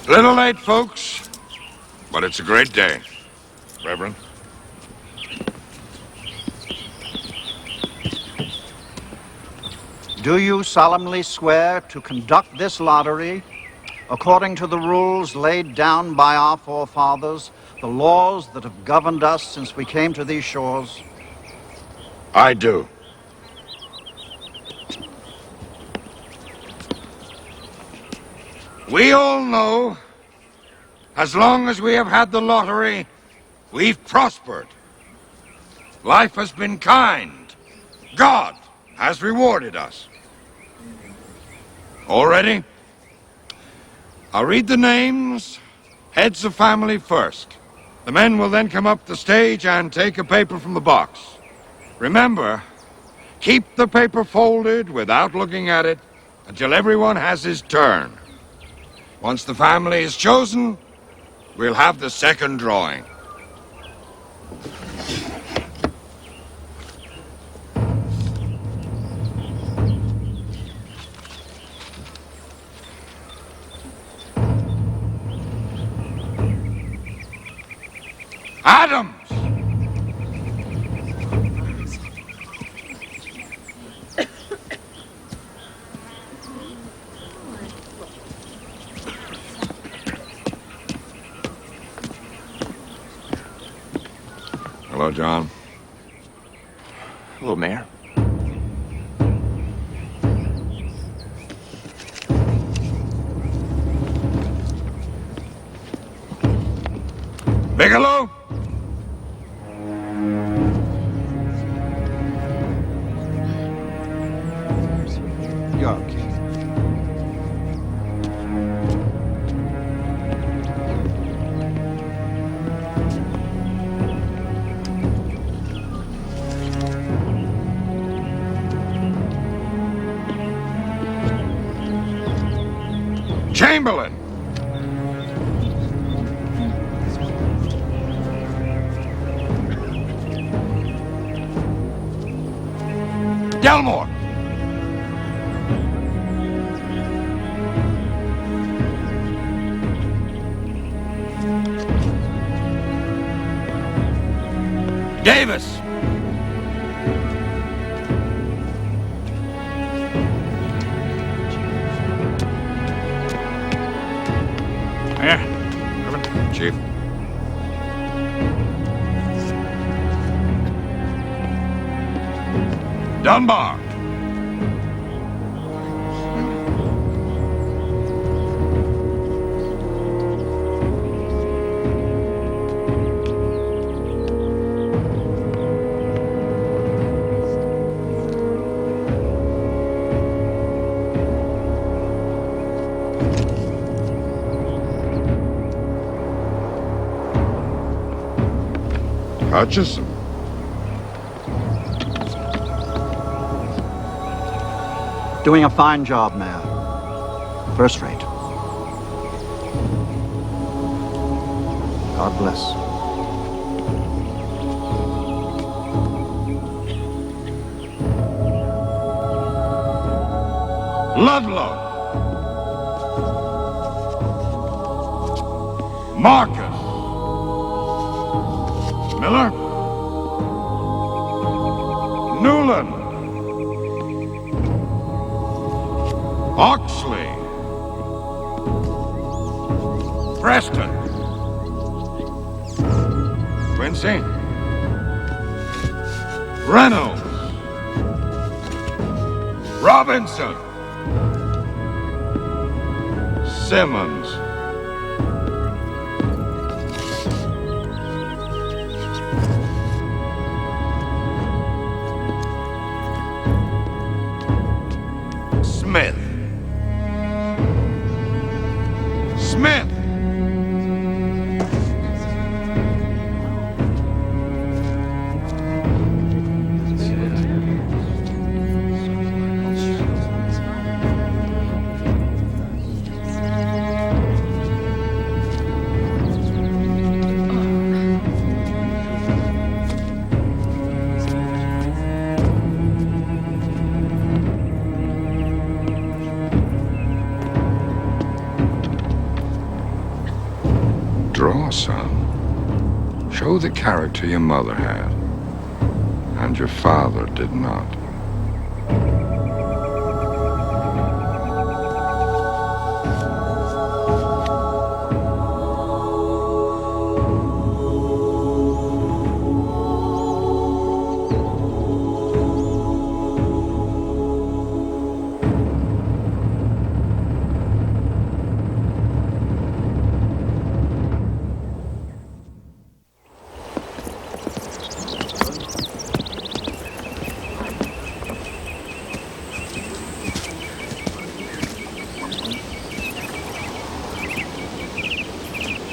A little late, folks, but it's a great day. Reverend? Do you solemnly swear to conduct this lottery according to the rules laid down by our forefathers, the laws that have governed us since we came to these shores? I do. We all know, as long as we have had the lottery, we've prospered. Life has been kind. God has rewarded us. All ready? I'll read the names, heads of family first. The men will then come up the stage and take a paper from the box. Remember, keep the paper folded without looking at it until everyone has his turn. Once the family is chosen, we'll have the second drawing. Adams! Hello, John. Hello, Mayor. Bigelow? You're okay. Chamberlain! Delmore! Davis! Here. Chief. Dunbar. Hutchison. Doing a fine job, Mayor. First rate. God bless. Ludlow. Marcus. Miller. Newland. Oxley. Preston. Quincy. Reynolds. Robinson. Simmons. Smith. Smith. Draw, son. Show the character your mother had, and your father did not.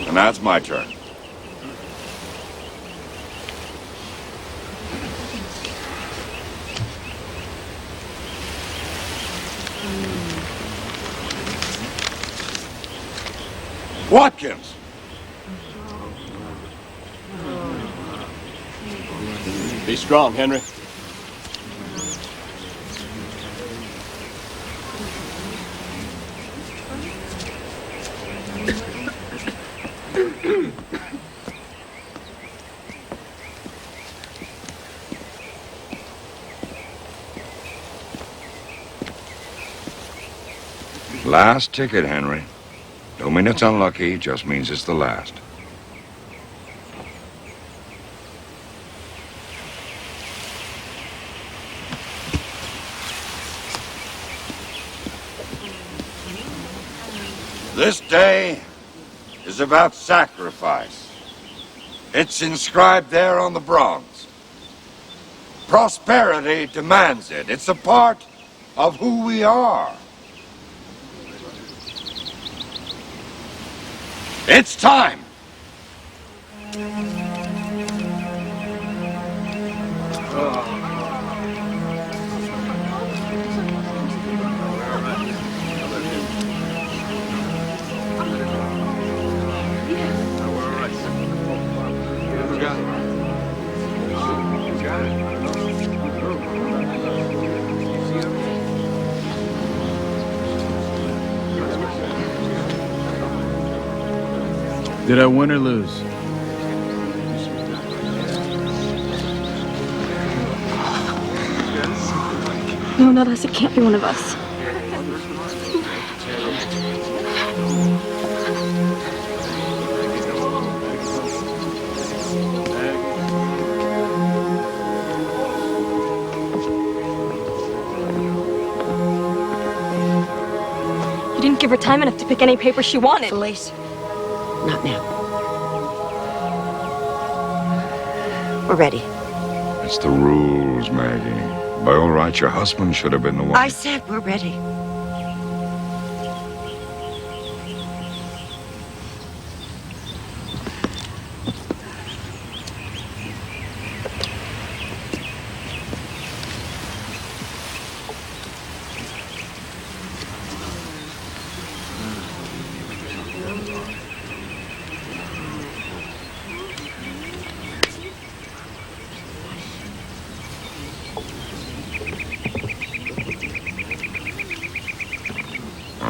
And now it's my turn. Watkins! Be strong, Henry. Last ticket, Henry. Don't mean it's unlucky, just means it's the last. This day is about sacrifice. It's inscribed there on the bronze. Prosperity demands it. It's a part of who we are. It's time. Did I win or lose? No, not us. It can't be one of us. You didn't give her time enough to pick any paper she wanted. Felice, not now. We're ready. It's the rules, Maggie. By all rights, your husband should have been the one. I said we're ready.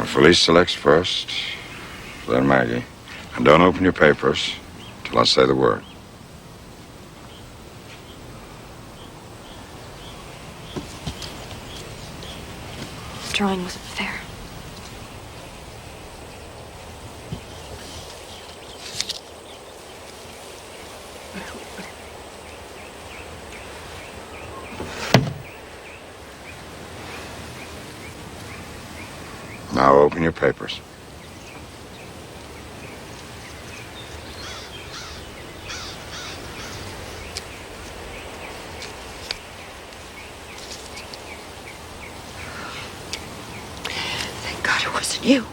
Felice selects first, then Maggie. And don't open your papers till I say the word. The drawing wasn't fair. Now open your papers. You.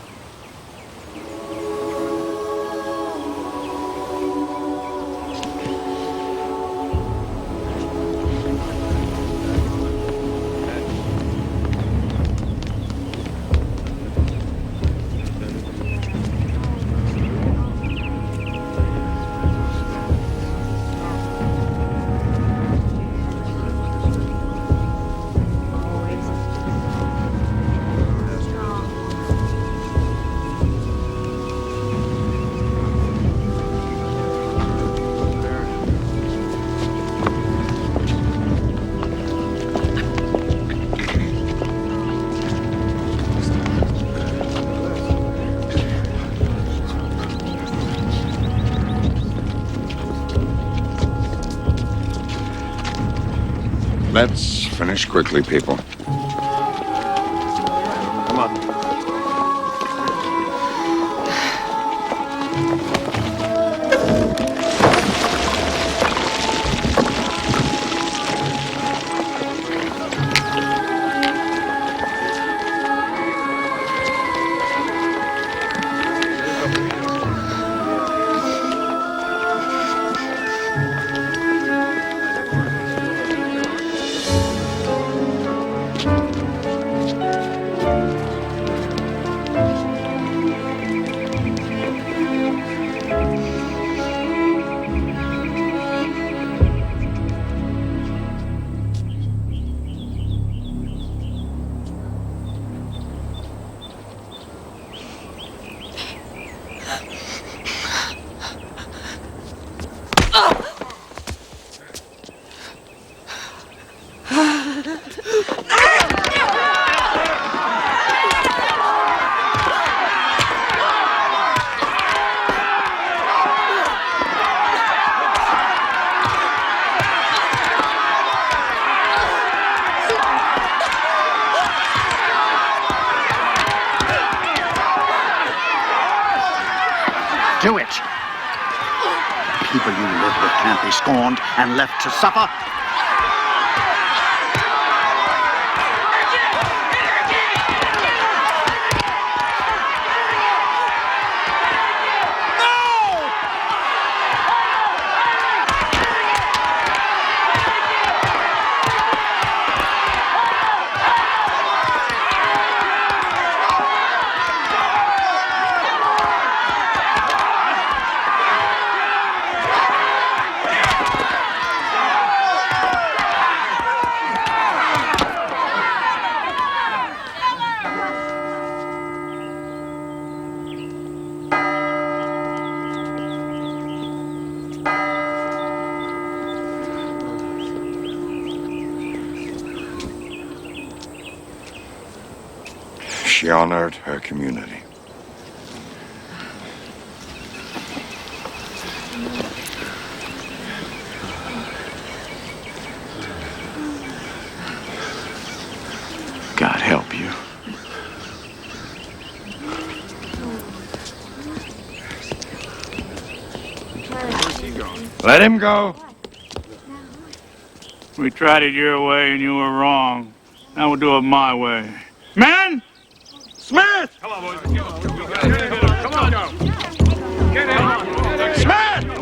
Let's finish quickly, people. Come on. Do it. People you live with can't be scorned and left to suffer. She honored her community. God help you. Let him go. We tried it your way and you were wrong. Now we'll do it my way. Men! Smith! Come on, boys. Come on, go. Get in. Smith!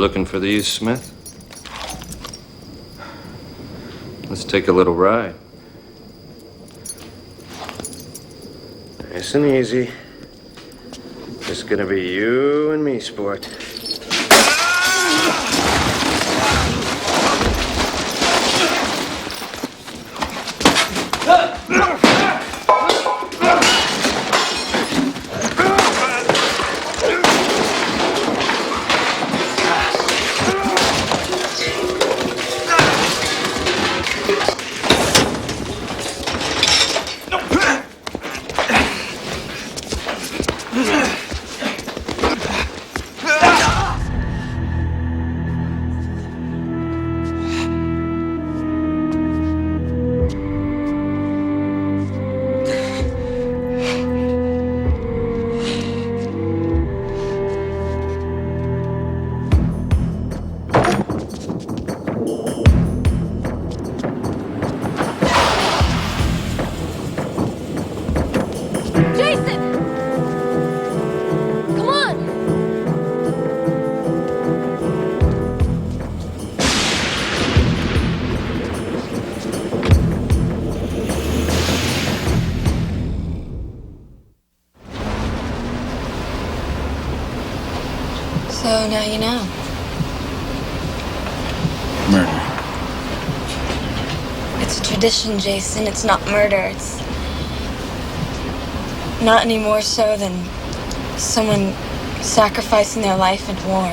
looking for these, Smith? Let's take a little ride. Nice and easy. Just gonna be you and me, sport. So now you know. Murder. It's a tradition, Jason. It's not murder. It's not any more so than someone sacrificing their life in war.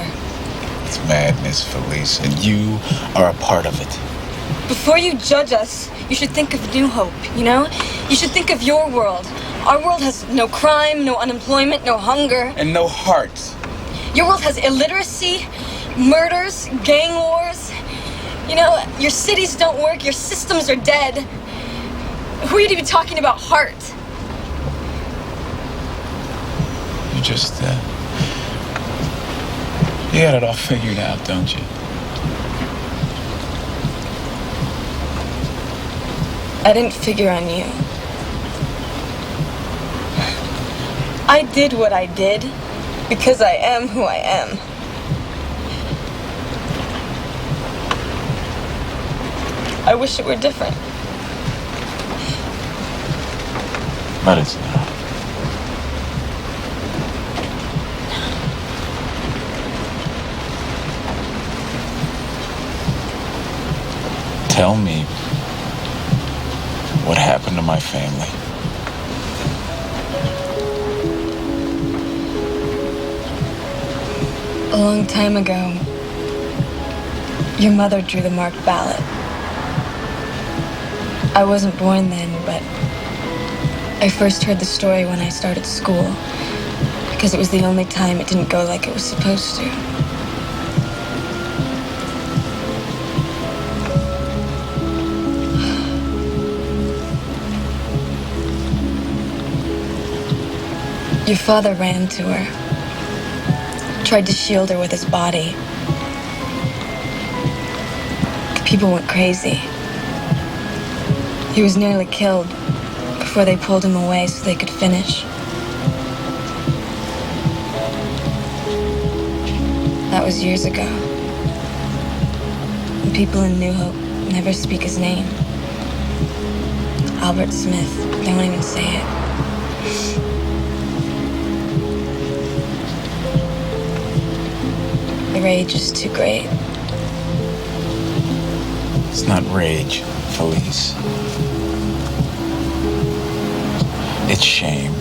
It's madness, Felice, and you are a part of it. Before you judge us, you should think of New Hope, you know? You should think of your world. Our world has no crime, no unemployment, no hunger. And no heart. Your world has illiteracy, murders, gang wars. You know, your cities don't work, your systems are dead. Who are you to be talking about heart? You just, you got it all figured out, don't you? I didn't figure on you. I did what I did because I am who I am. I wish it were different. But it's not. Tell me what happened to my family. A long time ago, your mother drew the marked ballot. I wasn't born then, but I first heard the story when I started school, because it was the only time it didn't go like it was supposed to. Your father ran to her, tried to shield her with his body. People went crazy. He was nearly killed before they pulled him away so they could finish. That was years ago. And people in New Hope never speak his name. Albert Smith, they won't even say it. The rage is too great. It's not rage, Felice. It's shame.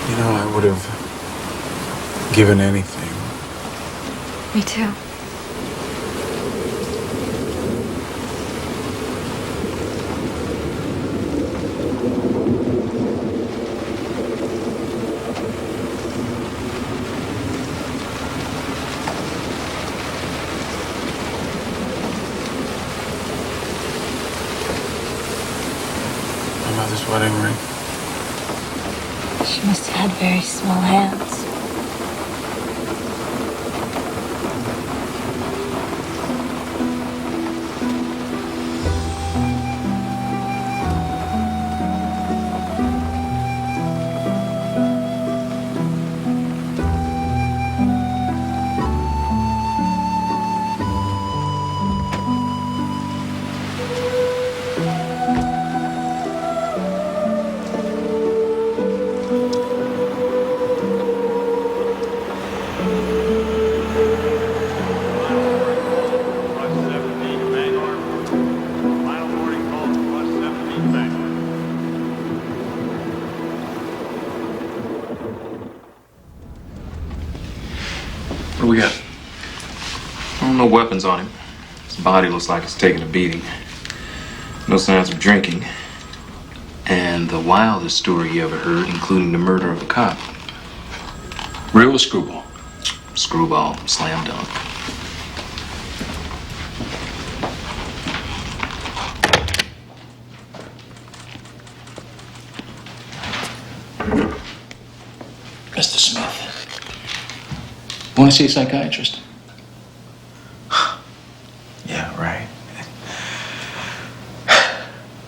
You know, I would have given anything. Me too. father's wedding ring. She must have had very small hands. What do we got? No weapons on him. His body looks like it's taking a beating. No signs of drinking. And the wildest story you ever heard, including the murder of a cop. Real or screwball? Screwball, slam dunk. Mr. Smith. Want to see a psychiatrist? Yeah, right.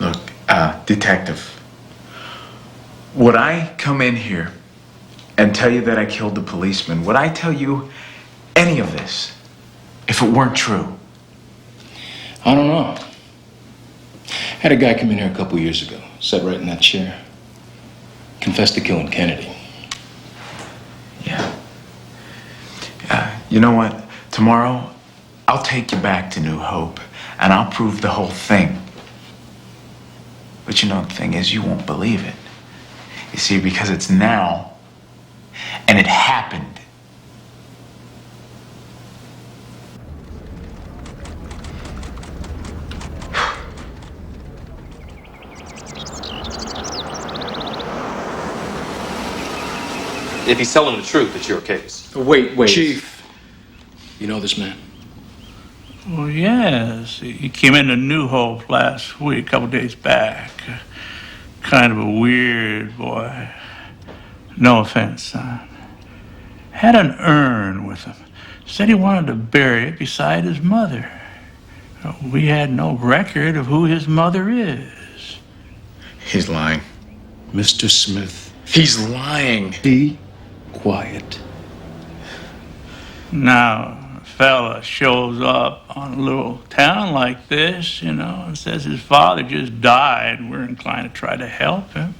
Look, detective. Would I come in here and tell you that I killed the policeman? Would I tell you any of this if it weren't true? I don't know. Had a guy come in here a couple years ago, sat right in that chair. Confessed to killing Kennedy. Yeah. You know what? Tomorrow, I'll take you back to New Hope, and I'll prove the whole thing. But you know, the thing is, you won't believe it. You see, because it's now, and it happened. If he's telling the truth, it's your case. Wait. Chief. You know this man? Well, yes. He came into New Hope last week, a couple days back. Kind of a weird boy. No offense, son. Had an urn with him. Said he wanted to bury it beside his mother. We had no record of who his mother is. He's lying. Mr. Smith. He's lying. Be quiet. Now, a fella shows up on a little town like this, and says his father just died. We're inclined to try to help him.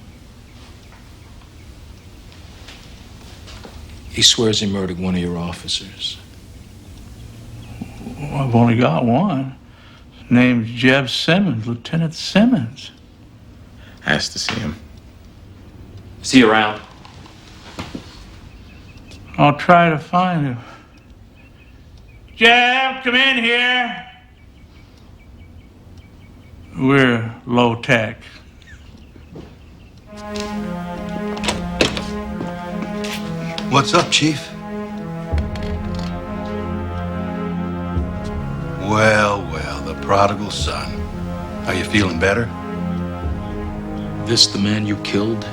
He swears he murdered one of your officers. Well, I've only got one. His name's Jeb Simmons, Lieutenant Simmons. Asked to see him. Is he around? I'll try to find him. Jeb, come in here. We're low tech. What's up, Chief? Well, the prodigal son. Are you feeling better? This the man you killed?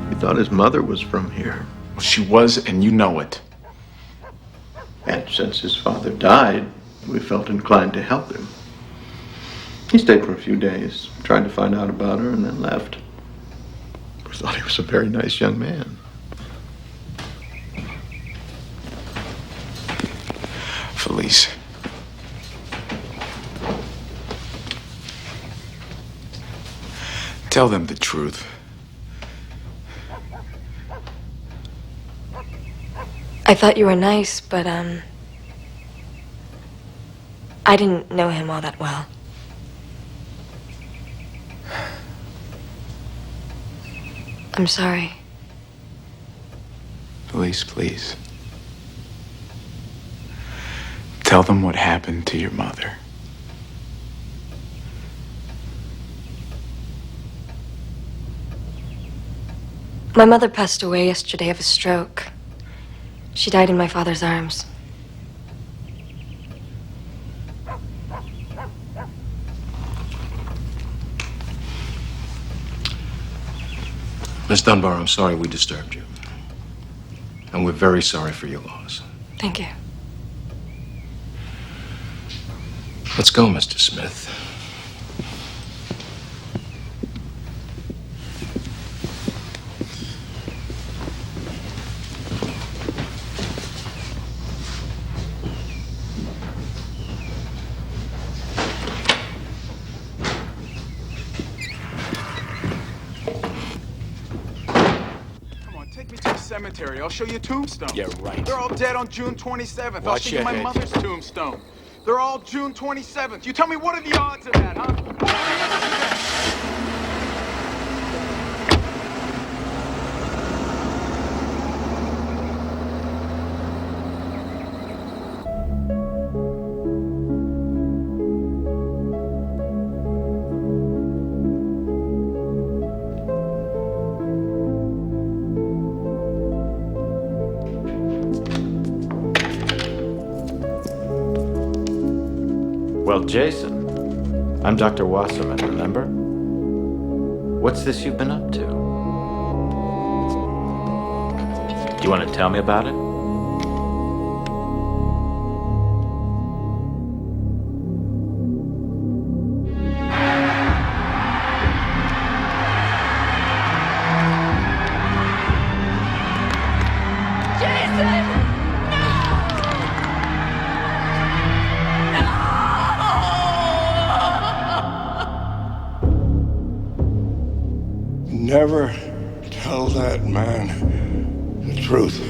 We thought his mother was from here. Well, she was, and you know it. And since his father died, we felt inclined to help him. He stayed for a few days, tried to find out about her, and then left. We thought he was a very nice young man. Felice. Tell them the truth. I thought you were nice, but, I didn't know him all that well. I'm sorry. Felice, please. Tell them what happened to your mother. My mother passed away yesterday of a stroke. She died in my father's arms. Miss Dunbar, I'm sorry we disturbed you. And we're very sorry for your loss. Thank you. Let's go, Mr. Smith. Take me to the cemetery. I'll show you tombstones. Yeah, right. They're all dead on June 27th. I'll Watch show you your my head. mother's tombstone. They're all June 27th. You tell me, what are the odds of that, huh? Well, Jason, I'm Dr. Wasserman, remember? What's this you've been up to? Do you want to tell me about it? Never tell that man the truth.